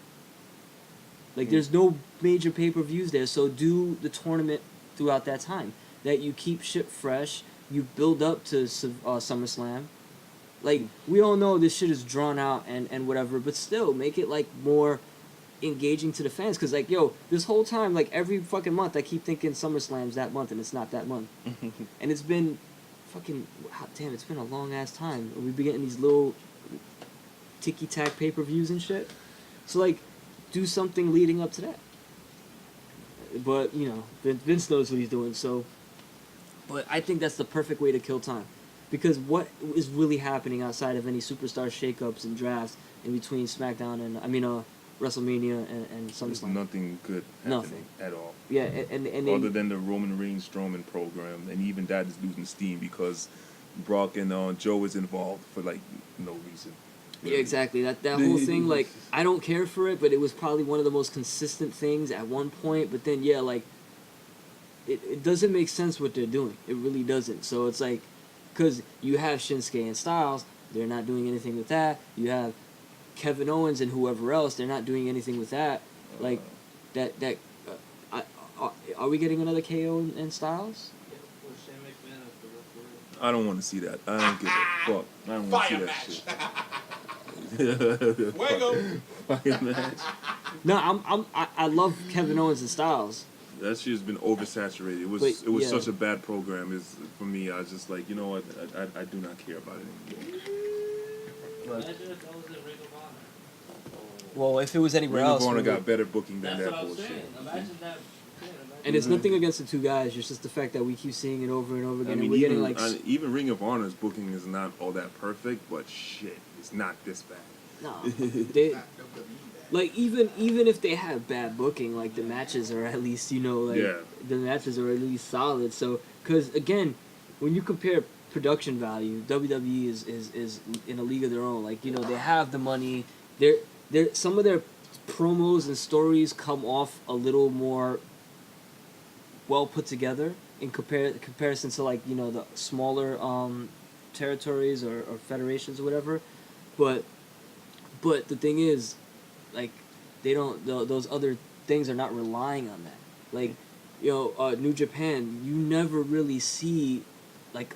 Like, there's no major pay-per-views there, so do the tournament throughout that time. That you keep shit fresh, you build up to SummerSlam. Like, we all know this shit is drawn out and whatever, but still, make it, like, more engaging to the fans. Because, like, yo, this whole time, like, every fucking month, I keep thinking SummerSlam's that month, and it's not that month. And it's been fucking, damn, it's been a long-ass time. We've been getting these little ticky-tack pay-per-views and shit. So, like, do something leading up to that. But, Vince knows what he's doing, so... But I think that's the perfect way to kill time. Because what is really happening outside of any superstar shakeups and drafts in between SmackDown and, WrestleMania and SummerSlam?
There's nothing good happening at all.
Yeah, and
other than the Roman Reigns Strowman program, and even that is losing steam because Brock and Joe is involved for, like, no reason.
Yeah, exactly. That whole thing, like, I don't care for it, but it was probably one of the most consistent things at one point. But then, yeah, like, it doesn't make sense what they're doing. It really doesn't. So it's like, because you have Shinsuke and Styles, they're not doing anything with that. You have Kevin Owens and whoever else, they're not doing anything with that. Like, are we getting another KO and Styles?
I don't want to see that. I don't give a fuck. I don't want to see
Fire
that
match.
shit.
Fuego.
Fire match.
No, I love Kevin Owens and Styles.
That shit's been oversaturated. It was
Yeah.
such a bad program. For me, I was just like, you know what? I do not care about it anymore.
Imagine if that was in Ring of Honor.
Well, if it was anywhere
Ring
else,
of Honor
we would-
got better booking than
That's
that
what I'm
bullshit.
saying. Imagine that.
and it's nothing against the two guys. It's just the fact that we keep seeing it over and over again.
I
and
mean,
we're getting
even,
like,
even Ring of Honor's booking is not all that perfect, but shit, it's not this bad.
no, they like even if they have bad booking, like the matches are at least
Yeah.
the matches are at least solid. So because again, when you compare production value, WWE is in a league of their own. Like they have the money. They're some of their promos and stories come off a little more well put together in comparison to like the smaller territories or federations or whatever, but the thing is, like, they don't those other things are not relying on that. Like New Japan, you never really see like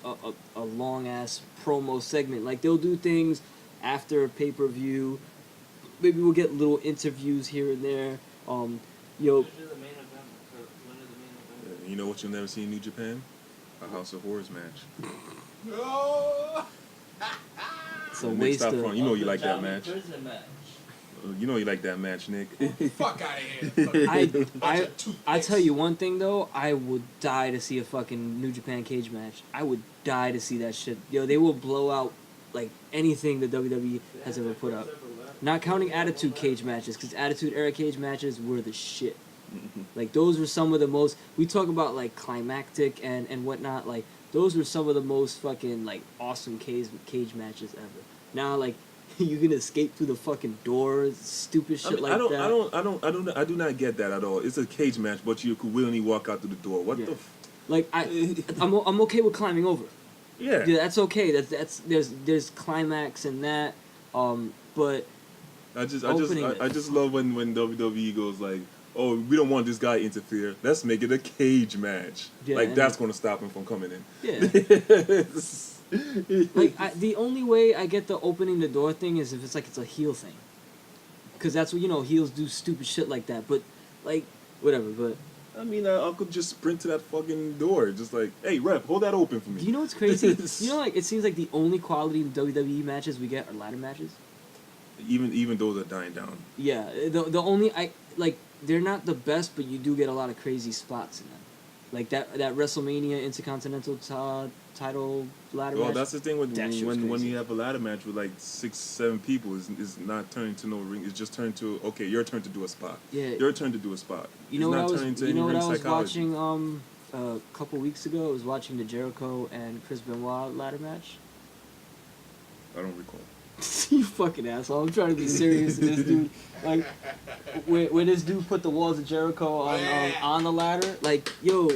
a long ass promo segment. Like they'll do things after a pay-per-view. Maybe we'll get little interviews here and there.
Usually the main event. When is the main event?
You know what you'll never see in New Japan? A House of Horrors match.
Oh.
It's a
Nick,
waste
stop
of.
front. You know you like that
Johnny
match.
Prison match.
You know you like that match, Nick.
Fuck out of here.
I tell you one thing though, I would die to see a fucking New Japan cage match. I would die to see that shit. They will blow out like anything the WWE has ever put up. Not counting Attitude cage matches, because Attitude Era cage matches were the shit. Like those were some of the most. We talk about like climactic and whatnot. Like those were some of the most fucking like awesome cage matches ever. Now like you can escape through the fucking doors, stupid shit like that.
I do not get that at all. It's a cage match, but you could willingly walk out through the door. What the?
Like I'm okay with climbing over.
Yeah.
Yeah, that's okay. That's there's climax in that, but
I just
Opening
love when WWE goes like, oh, we don't want this guy to interfere. Let's make it a cage match.
Yeah,
like
and
that's going to stop him from coming in.
Yeah. Like the only way I get the opening the door thing is if it's a heel thing, because that's what heels do stupid shit like that. But like whatever. But
I mean, I could just sprint to that fucking door, just like, hey, ref, hold that open for me.
do you know what's crazy? Like it seems like the only quality WWE matches we get are ladder matches.
Even those are dying down.
Yeah, the only they're not the best, but you do get a lot of crazy spots in them. Like that WrestleMania Intercontinental title ladder match.
Well, that's the thing with
That shit was
when
crazy.
you have a ladder match with like 6-7 people, is not turning to no ring. It's just turned to, okay, your turn to do a spot.
Yeah.
Your turn to do a spot.
You know
It's
what I
not
was?
turning to
You
any
know what
ring
I was
psychology.
watching a couple weeks ago? I was watching the Jericho and Chris Benoit ladder match.
I don't recall.
You fucking asshole! I'm trying to be serious. This dude, like, when this dude put the walls of Jericho on the ladder, like, yo,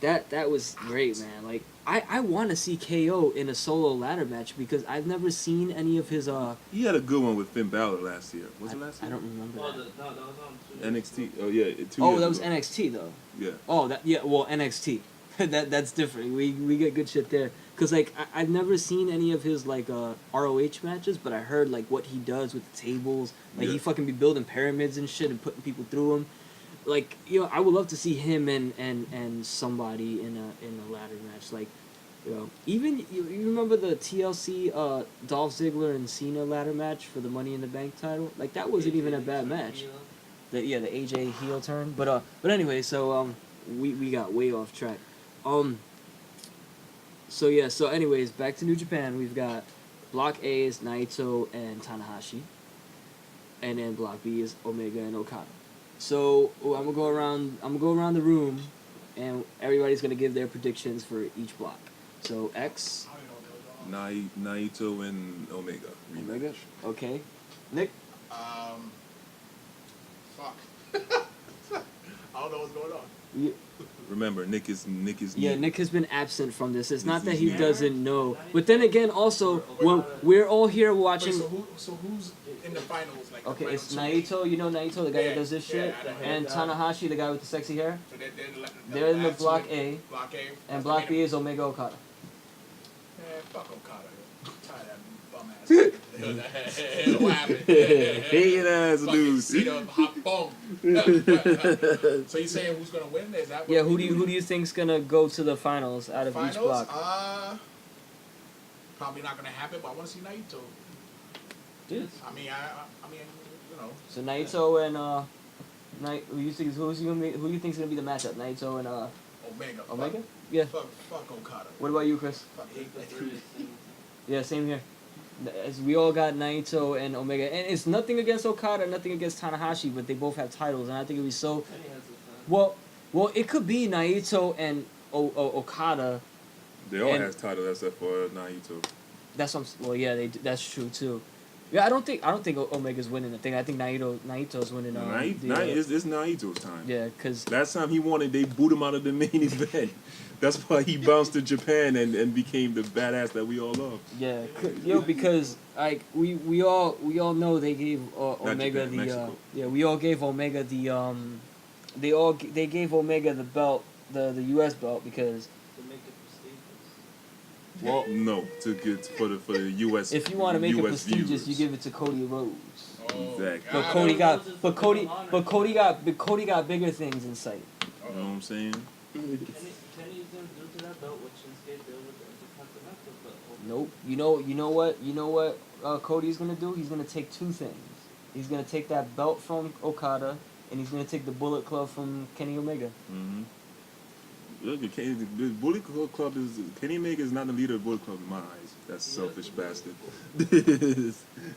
that was great, man. Like, I want to see KO in a solo ladder match because I've never seen any of his
He had a good one with Finn Balor last year. Was it last
I
year?
don't remember
Oh,
that.
no, that was on 2 years
NXT.
ago.
Oh yeah, 2
Oh,
years
that was
ago.
NXT though.
Yeah.
Oh, well, NXT. That's different. We get good shit there. Cause like I've never seen any of his like ROH matches, but I heard like what he does with the tables. Like he
Yeah.
fucking be building pyramids and shit and putting people through them. Like I would love to see him and somebody in a ladder match. Like even you remember the TLC Dolph Ziggler and Cena ladder match for the Money in the Bank title? Like that wasn't even a bad match. The AJ heel turn. But anyway, so we got way off track. So anyways, back to New Japan. We've got Block A is Naito and Tanahashi, and then Block B is Omega and Okada. So I'm gonna go around the room, and everybody's gonna give their predictions for each block. So X,
Naito and Omega.
Omega, okay. Nick,
Fuck. I don't know what's going on.
you,
Remember, Nick is
yeah,
new.
Nick has been absent from this. It's not that
He's
he
new.
doesn't know, but then again, also when we're all here watching.
Wait, so who's in the finals? Like
Okay,
the
it's
final
Naito, Naito, the guy that does this
yeah,
shit,
I know.
and Tanahashi, the guy with the sexy hair.
two? So
They're in the
last
block
two-
A,
Block A.
and
That's
block
the
B is Omega Okada.
Man, fuck Okada. I'm tired of that bum ass. nigga. What happened?
Hating ass
Fucking
dude.
Cena, hot bone. So you saying who's gonna win? Is that what
Yeah,
we
who do you think's gonna go to the finals out of
finals?
each block?
Probably not gonna happen, but I want to see Naito.
Dude.
I mean, you know.
So Naito and who you think's gonna be the matchup? Naito and
Omega.
Omega? Yeah.
Fuck Okada.
What about you, Chris?
Fuck
Yeah, same here. As we all got Naito and Omega, and it's nothing against Okada, nothing against Tanahashi, but they both have titles, and I think it'd be so. Well, it could be Naito and Okada.
They all
And-
have titles except for Naito.
That's what I'm. Well, yeah, that's true too. Yeah, I don't think Omega's winning the thing. I think Naito's winning.
It's Naito's time.
Yeah, cause
Last time he won it, they booed him out of the main event. That's why he bounced to Japan and became the badass that we all love.
yeah, because like we all know they gave Omega
Japan, Mexico.
we all gave Omega they gave Omega the belt, the US belt because
To make it prestigious.
well
No, to get for the US.
if you want to make it
US
prestigious
viewers.
you give it to Cody Rhodes.
Exactly.
But Cody got bigger things in sight.
You know what I'm saying?
Kenny's gonna do to that belt what Shinsuke did with the Intercontinental belt.
Nope. You know what Cody's gonna do? He's gonna take two things. He's gonna take that belt from Okada, and he's gonna take the Bullet Club from Kenny Omega.
Mm-hmm. Look, the Bullet Club is Kenny Omega is not the leader of Bullet Club in my eyes. That's selfish bastard.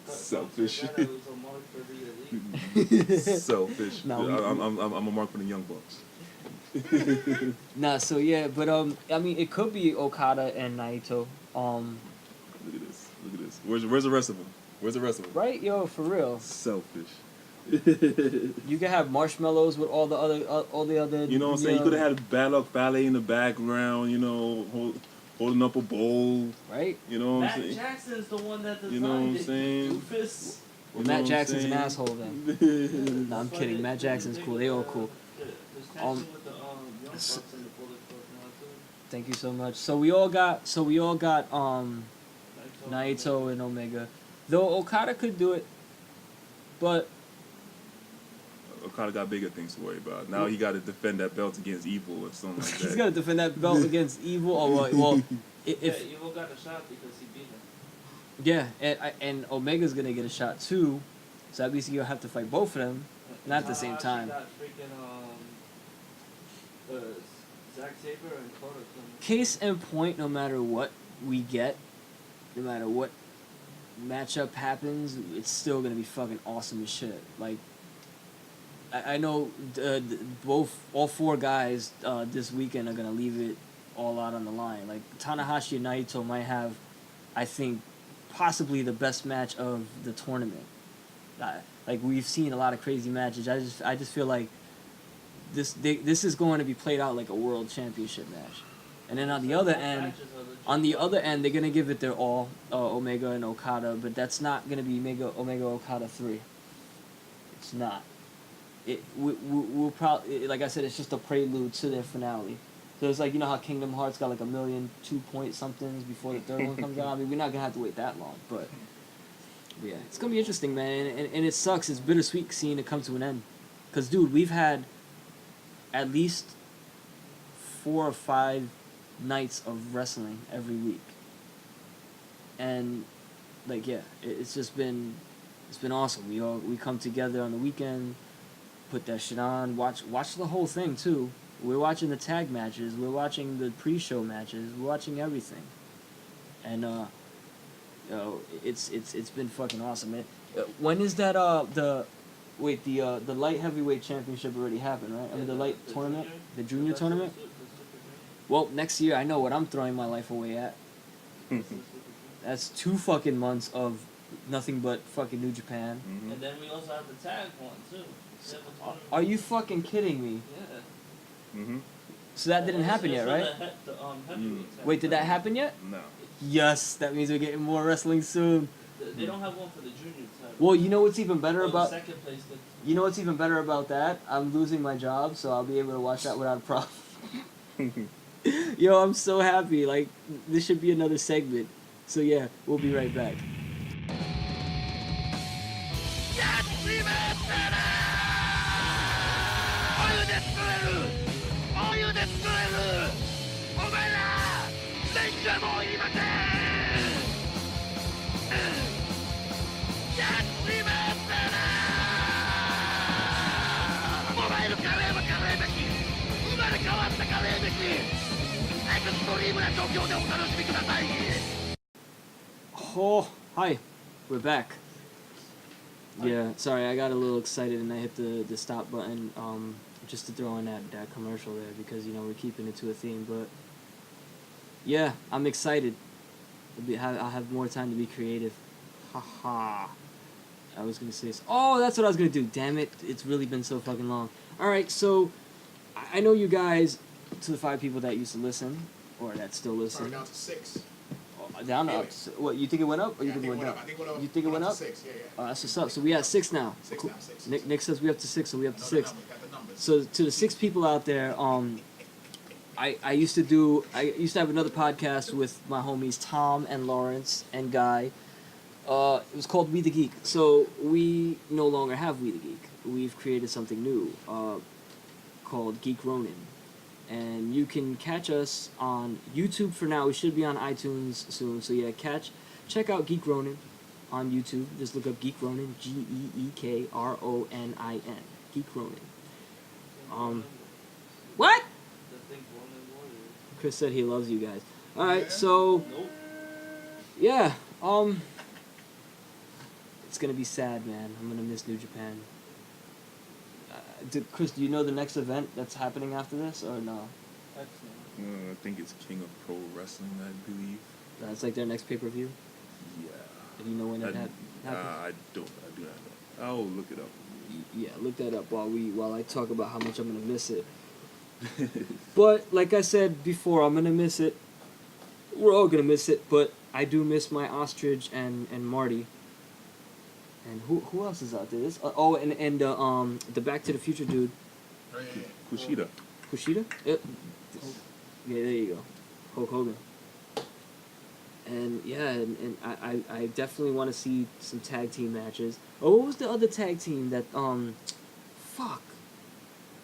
Selfish.
That was a mark for the elite.
Selfish.
No,
I'm a mark for the Young Bucks.
Nah, so yeah, but I mean, it could be Okada and Naito.
Look at this. Look at this. Where's the rest of them? Where's the rest of them?
Right, yo, for real.
Selfish.
You could have marshmallows with all the other.
You know what I'm saying? You could have had Bad Luck Ballet in the background, holding up a bowl.
Right.
You know what I'm
Matt
saying?
Jackson's the one that designed
You know what I'm
it.
saying?
Doofus.
Well,
You know
Matt
what I'm
Jackson's an
saying?
asshole then. No, I'm kidding. Matt Jackson's cool. They all cool.
There's
Um,
tension with the Young Bucks and the Bullet Club now too.
Thank you so much. So we all got Naito and Omega. Though Okada could do it, but
Okada got bigger things to worry about. Now he got to defend that belt against Evil or something like
he's
that.
got to defend that belt against Evil. Or well, if
Yeah, Evil got a shot because he beat him.
yeah, and Omega's gonna get a shot too. So at least you'll have to fight both of them, not at the same
Tanahashi
time.
got freaking Zack Sabre and Kota coming.
Case in point, no matter what we get, no matter what matchup happens, it's still gonna be fucking awesome as shit. Like, I know all four guys this weekend are gonna leave it all out on the line. Like Tanahashi and Naito might have, I think, possibly the best match of the tournament. Like we've seen a lot of crazy matches. I just feel like this is going to be played out like a world championship match. And then on the other end, they're gonna give it their all, Omega and Okada, but that's not gonna be Omega Okada 3. It's not. We'll probably, like I said, it's just a prelude to their finale. So it's like, you know how Kingdom Hearts got like 1,000,002 somethings before the third one comes out. I mean, we're not gonna have to wait that long, but yeah, it's gonna be interesting, man. And it sucks. It's bittersweet seeing it come to an end, cause dude, we've had at least 4 or 5 nights of wrestling every week, and like it's been awesome. We come together on the weekend, put that shit on, watch the whole thing too. We're watching the tag matches, we're watching the pre-show matches, we're watching everything, and it's been fucking awesome, man. When is that the light heavyweight championship already happened, right? I mean the light tournament, the junior tournament. Well, next year I know what I'm throwing my life away at. That's 2 fucking months of nothing but fucking New Japan.
Mm-hmm.
And then we also have the tag one too.
Are you fucking kidding me?
Yeah.
Mm-hmm.
So that didn't happen yet, right? Wait, did that happen yet?
No.
Yes, that means we're getting more wrestling soon.
They don't have one for the junior title.
Well, you know what's even better about
second place.
you know what's even better about that? I'm losing my job, so I'll be able to watch that without a problem. Yo, I'm so happy. Like, this should be another segment. So yeah, we'll be right back. Oh, hi. We're back. Yeah, sorry, I got a little excited and I hit the stop button just to throw in that commercial there because, you know, we're keeping it to a theme. But, yeah, I'm excited. I'll have more time to be creative. Haha. I was going to say... Oh, that's what I was going to do. Damn it. It's really been so fucking long. All right, so I know you guys, to the 5 people that used to listen, or that still listen.
Down to 6.
Down
Anyway.
up. What, you think it went up or you think it went down?
I think it went up.
You think it went up?
6, yeah.
That's what's up. So we at 6 now.
6
Cool.
now, 6.
Nick says we up to 6, so we up to
Got
6.
the numbers.
So to the 6 people out there, I used to have another podcast with my homies Tom and Lawrence and Guy. It was called We the Geek. So we no longer have We the Geek. We've created something new called Geek Ronin. And you can catch us on YouTube for now. We should be on iTunes soon. So yeah, check out Geek Ronin on YouTube. Just look up Geek Ronin, GeekRonin. Geek Ronin. What? Chris said he loves you guys. Alright, so yeah, it's gonna be sad, man. I'm gonna miss New Japan. Chris, do you know the next event that's happening after this, or no?
I think it's King of Pro Wrestling, I believe.
That's like their next pay-per-view?
Yeah.
Do you know when that happens?
I do not know. I'll look it up.
Yeah, look that up while I talk about how much I'm gonna miss it. But like I said before, I'm gonna miss it. We're all gonna miss it, but I do miss my ostrich and Marty. And who else is out there? The Back to the Future dude,
Kushida.
Kushida. Yeah, there you go, Hulk Hogan. And yeah, and I definitely want to see some tag team matches. Oh, what was the other tag team that fuck,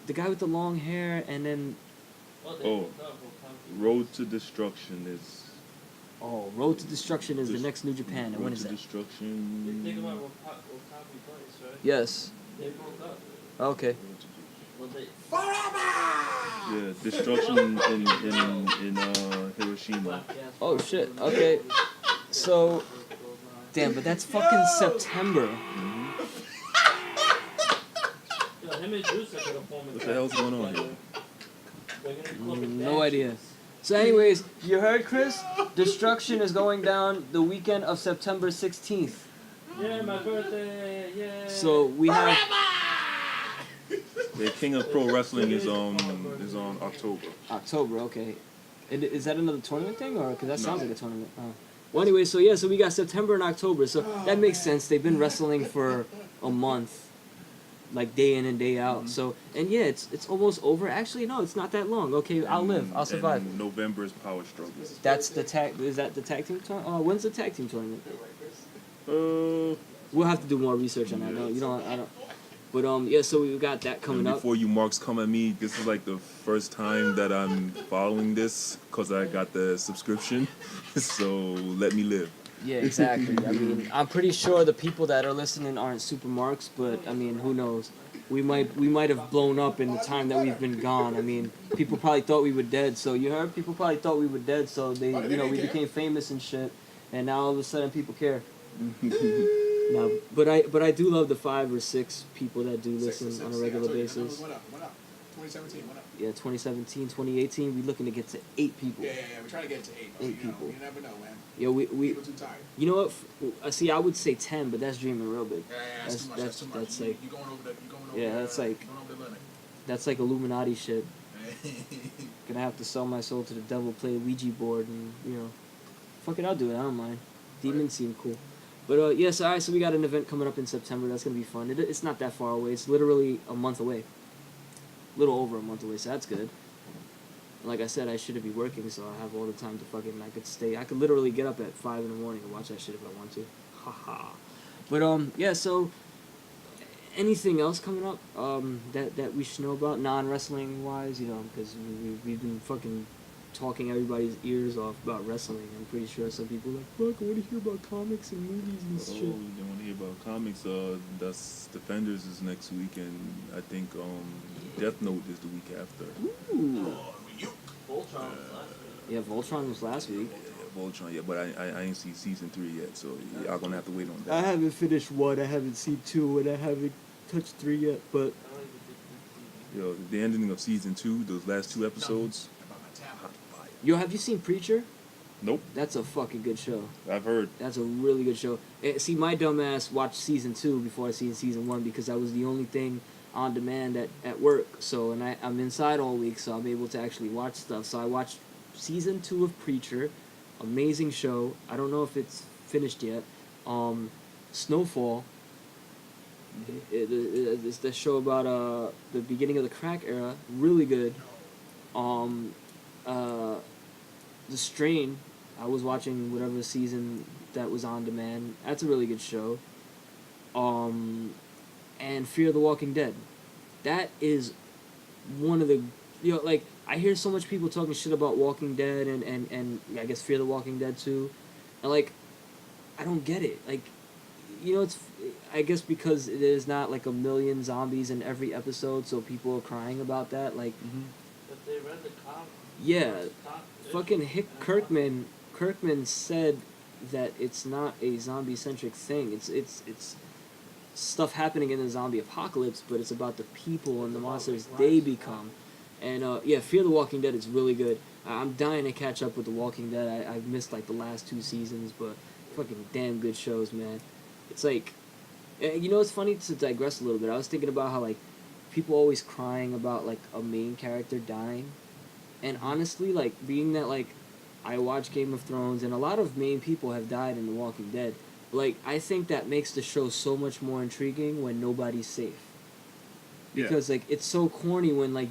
the guy with the long hair and then
Oh, Road to Destruction is.
Road to Destruction is the next New Japan. And when
Road
is
to
that?
Destruction.
You think about Wakabi Place, right?
Yes.
They broke up.
Okay.
Well, they.
Yeah, Destruction in Hiroshima.
Oh shit. Okay. So, damn, but that's fucking September.
Yo, him and Juice are gonna form a
What the hell's going on here?
They're gonna be called the
No
Dance
idea.
Juice.
So, anyways, you heard, Chris? Destruction is going down the weekend of September 16th.
Yeah, my birthday. Yeah.
So we have.
The King of Pro Wrestling is on October.
October, okay. And is that another tournament thing, or because that sounds like a tournament? Well, anyway, so yeah, so we got September and October, so that makes sense. They've been wrestling for a month, like day in and day out. So and yeah, it's almost over. Actually, no, it's not that long. Okay, I'll live. I'll survive.
And November is Power Struggles.
That's the tag. Is that the tag team tournament? When's the tag team tournament? We'll have to do more research on that. No, you don't. I don't. But yeah, so we got that coming
And
up.
before you marks come at me, this is like the first time that I'm following this because I got the subscription. So let me live.
Yeah, exactly. I mean, I'm pretty sure the people that are listening aren't super marks, but I mean, who knows? We might have blown up in the time that we've been gone. I mean, people probably thought we were dead. So you heard, people probably thought we were dead. So they, we became famous and shit. And now all of a sudden, people care. No, but I do love the 5 or 6 people that do listen on a regular basis.
Went up. 2017 went up.
Yeah, 2017, 2018, we're looking to get to 8 people.
Yeah. We're trying to get to 8.
8 people.
You never know, man.
Yeah, we
People too tired.
you know what? See, I would say 10, but that's dreaming real big.
Yeah, that's too much. That's too much.
That's
You-
like
you're going over the. You're going over.
Yeah, that's like-
Going over the limit.
that's like Illuminati shit. Gonna have to sell my soul to the devil, play a Ouija board, and fuck it, I'll do it. I don't mind. Demons seem cool. But yes, alright. So we got an event coming up in September. That's gonna be fun. It's not that far away. It's literally a month away. A little over a month away. So that's good. Like I said, I shouldn't be working, so I have all the time to fucking. I could literally get up at 5 in the morning and watch that shit if I want to. Haha. But yeah. So anything else coming up that we should know about, non-wrestling wise? Because we've been fucking talking everybody's ears off about wrestling. I'm pretty sure some people are like, fuck, I want to hear about comics and movies and
Oh,
shit.
you don't want to hear about comics? That's Defenders is next week, and I think Death Note is the week after.
Ooh.
Voltron was last week.
Yeah, Voltron was last week.
Yeah, Voltron, yeah, but I ain't seen season 3 yet, so y'all gonna have to wait on
I
that.
haven't finished 1, I haven't seen 2, and I haven't touched 3 yet, but
I don't even think
Yo, the ending of season 2, those last 2 episodes.
About my tablet.
yo, have you seen Preacher?
Nope,
That's a fucking good show.
I've heard.
That's a really good show. See, my dumbass watched season 2 before I seen season 1 because that was the only thing on demand at work. So, and I'm inside all week, so I'm able to actually watch stuff. So I watched season 2 of Preacher. Amazing show. I don't know if it's finished yet. Snowfall. It's the show about the beginning of the crack era. Really good. The Strain. I was watching whatever season that was on demand. That's a really good show. And Fear the Walking Dead. That is one of the like I hear so much people talking shit about Walking Dead and I guess Fear the Walking Dead too. And like I don't get it. Like it's I guess because there's not like a million zombies in every episode, so people are crying about that. Like
But they read the comic.
yeah, fucking Kirkman said that it's not a zombie centric thing. It's stuff happening in the zombie apocalypse, but it's about the people and the monsters they become. And yeah, Fear the Walking Dead is really good. I'm dying to catch up with The Walking Dead. I've missed like the last 2 seasons, but fucking damn good shows, man. It's like, it's funny to digress a little bit. I was thinking about how like people always crying about like a main character dying, and honestly, like being that like I watch Game of Thrones and a lot of main people have died in The Walking Dead, like I think that makes the show so much more intriguing when nobody's safe. Because like it's so corny when like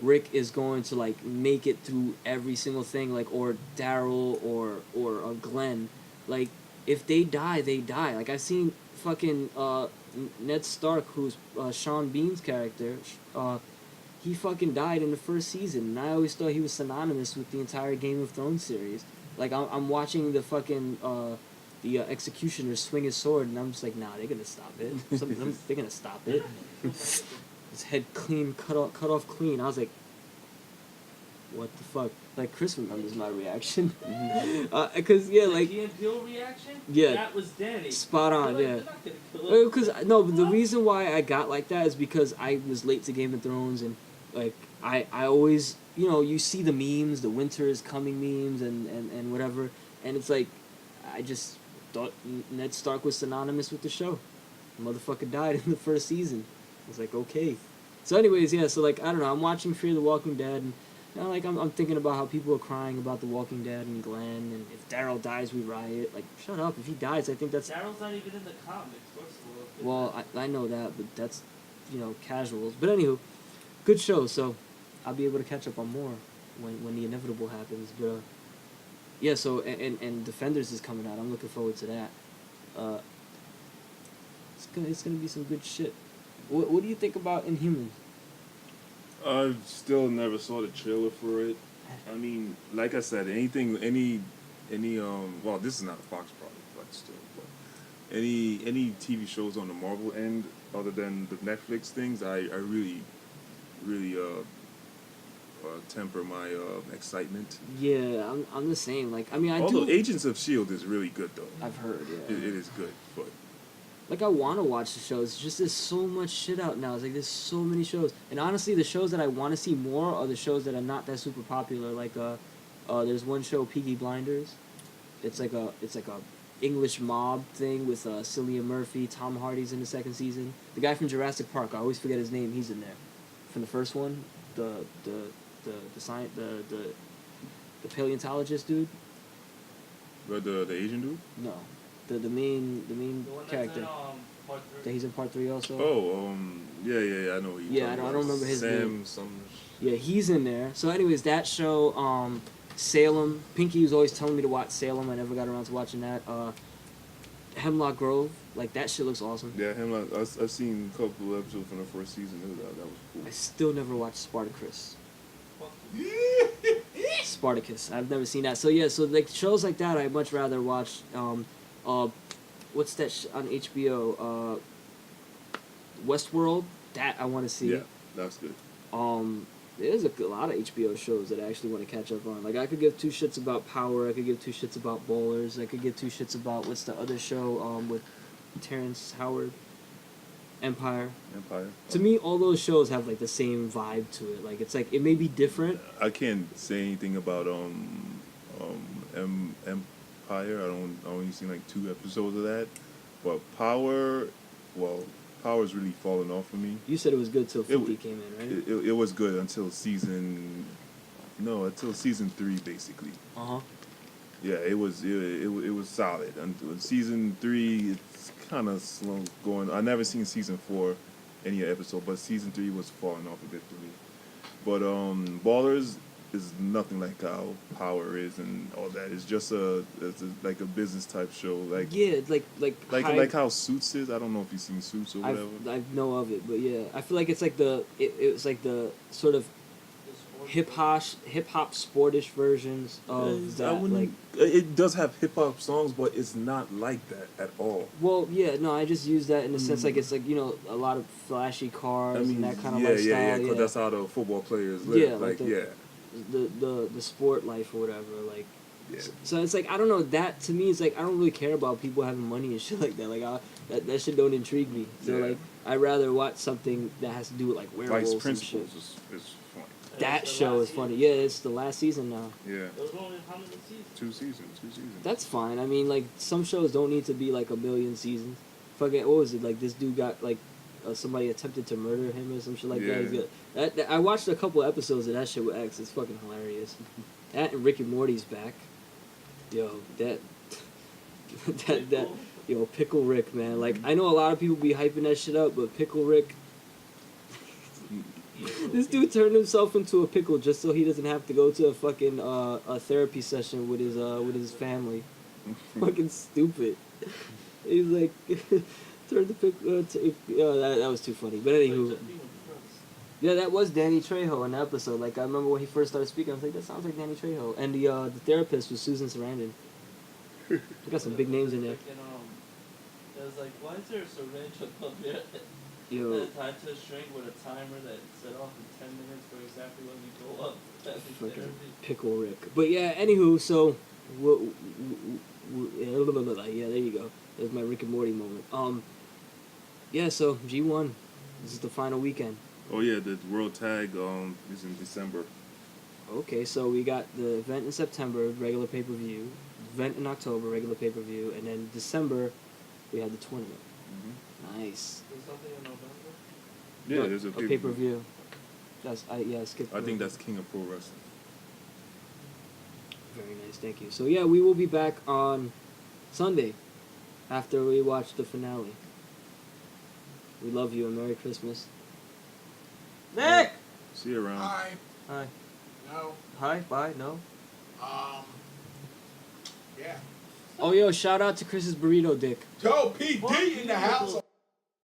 Rick is going to like make it through every single thing, like or Daryl or Glenn, like if they die, they die. Like I've seen fucking Ned Stark, who's Sean Bean's character, he fucking died in the first season, and I always thought he was synonymous with the entire Game of Thrones series. Like I'm watching the fucking the executioner swing his sword, and I'm just like, nah, they're gonna stop it. They're gonna stop it. His head clean, cut off clean. I was like, what the fuck? Like Chris remembers my reaction, cause yeah, like
Key and Peele reaction.
Yeah.
That was Danny.
spot on,
They're
yeah.
not gonna kill him.
Because no, but the reason why I got like that is because I was late to Game of Thrones, and like I always, you see the memes, the winter is coming memes, and whatever, and it's like I just thought Ned Stark was synonymous with the show. The motherfucker died in the first season. I was like, okay. So anyways, yeah, so like I don't know, I'm watching Fear the Walking Dead, and like I'm thinking about how people are crying about The Walking Dead and Glenn, and if Daryl dies, we riot. Like, shut up. If he dies, I think that's...
Daryl's not even in the comics. First of all.
Well, I know that, but that's, casuals. But anywho, good show, so I'll be able to catch up on more when the inevitable happens. But, yeah, so, and Defenders is coming out. I'm looking forward to that. It's gonna be some good shit. What do you think about Inhumans?
I still never saw the trailer for it. I mean, like I said, any well, this is not a Fox product, but still, but any TV shows on the Marvel end other than the Netflix things, I really temper my excitement.
Yeah, I'm the same. Like, I mean,
Although Agents of S.H.I.E.L.D. is really good though.
I've heard, yeah.
It is good, but
Like, I want to watch the shows. It's just there's so much shit out now. It's like there's so many shows. And honestly, the shows that I want to see more are the shows that are not that super popular. Like, there's one show, Peaky Blinders. It's like a English mob thing with Cillian Murphy. Tom Hardy's in the second season. The guy from Jurassic Park, I always forget his name. He's in there. From the first one, the paleontologist dude.
but the Asian dude.
No, the main
The one
character.
that's in, part
That
3.
he's in part 3 also.
Oh, yeah, I know. Who you're
Yeah,
talking
I don't
about.
remember his
Sam,
name.
some.
Yeah, he's in there. So, anyways, that show, Salem. Pinky was always telling me to watch Salem. I never got around to watching that. Hemlock Grove. Like, that shit looks awesome.
Yeah, I've seen a couple of episodes from the first season. That was cool.
I still never watched Spartacus. Spartacus. I've never seen that. So, yeah, so, like, shows like that I'd much rather watch. What's that on HBO? Westworld. That I want to see.
Yeah, that's good.
There's a lot of HBO shows that I actually want to catch up on. Like, I could give two shits about Power. I could give two shits about Ballers. I could give two shits about, what's the other show with Terrence Howard? Empire. To me, all those shows have, like, the same vibe to it. Like, it's like, it may be different.
I can't say anything about Empire. I only seen like 2 episodes of that. But Power's really fallen off for me.
You said it was good till 50 came in, right?
It was good until season 3 basically.
Uh-huh.
Yeah, it was solid. Until season 3, it's kind of slow going. I never seen season 4 any episode, but season 3 was falling off a bit for me. But Ballers is nothing like how Power is and all that. It's just like a business type show. Like
Yeah,
like how Suits is. I don't know if you've seen Suits or whatever.
I know of it, but yeah, I feel like it's like it's like the sort of hip hop sportish versions of that. Like,
it does have hip hop songs, but it's not like that at all.
well, yeah, no, I just use that in the sense like it's like a lot of flashy cars and that kind of lifestyle.
Yeah, because that's how the football players live.
Yeah,
like
the sport life or whatever. Like,
Yeah.
so it's like I don't know. That to me is like I don't really care about people having money and shit like that. Like that shit don't intrigue me. So
Yeah.
like I'd rather watch something that has to do with like werewolves
Vice
and shit.
Principals is funny.
That
It's the
show
last
is funny.
season.
Yeah, it's the last season now.
Yeah,
It was only how many seasons?
2 seasons.
That's fine. I mean, like some shows don't need to be like a million seasons. Fucking what was it? Like this dude got like somebody attempted to murder him or some shit like that. He's
Yeah.
good. I watched a couple episodes of that shit with X. It's fucking hilarious. That and Rick and Morty's back. Yo, that yo, Pickle Rick, man. Like, I know a lot of people be hyping that shit up, but Pickle Rick, this dude turned himself into a pickle just so he doesn't have to go to a fucking a therapy session with his family. Fucking stupid. He's like, turned the pickle. That was too funny. But anywho, yeah, that was Danny Trejo in the episode. Like, I remember when he first started speaking, I was like, that sounds like Danny Trejo. And the therapist was Susan Sarandon. They got some big names in there.
It was like, why is there a syringe above there?
Yo,
That's tied to a string with a timer that set off in 10 minutes for exactly when you go up. That'd be
fucking
therapy.
Pickle Rick. But yeah, anywho, so yeah, there you go. There's my Rick and Morty moment. Yeah, so G1, this is the final weekend.
Oh yeah, the World Tag is in December.
Okay, so we got the event in September, regular pay-per-view. Event in October, regular pay-per-view, and then December we had the tournament. Nice.
There's something in November?
Yeah,
No,
there's a
pay-per-view. I skipped.
I think that's King of Pro Wrestling.
Very nice, thank you. So yeah, we will be back on Sunday after we watch the finale. We love you and Merry Christmas. Nick!
See you around.
Hi.
Hi.
No.
Hi, bye, no.
Yeah.
Oh, yo, shout out to Chris's burrito dick.
Yo, PD in the house.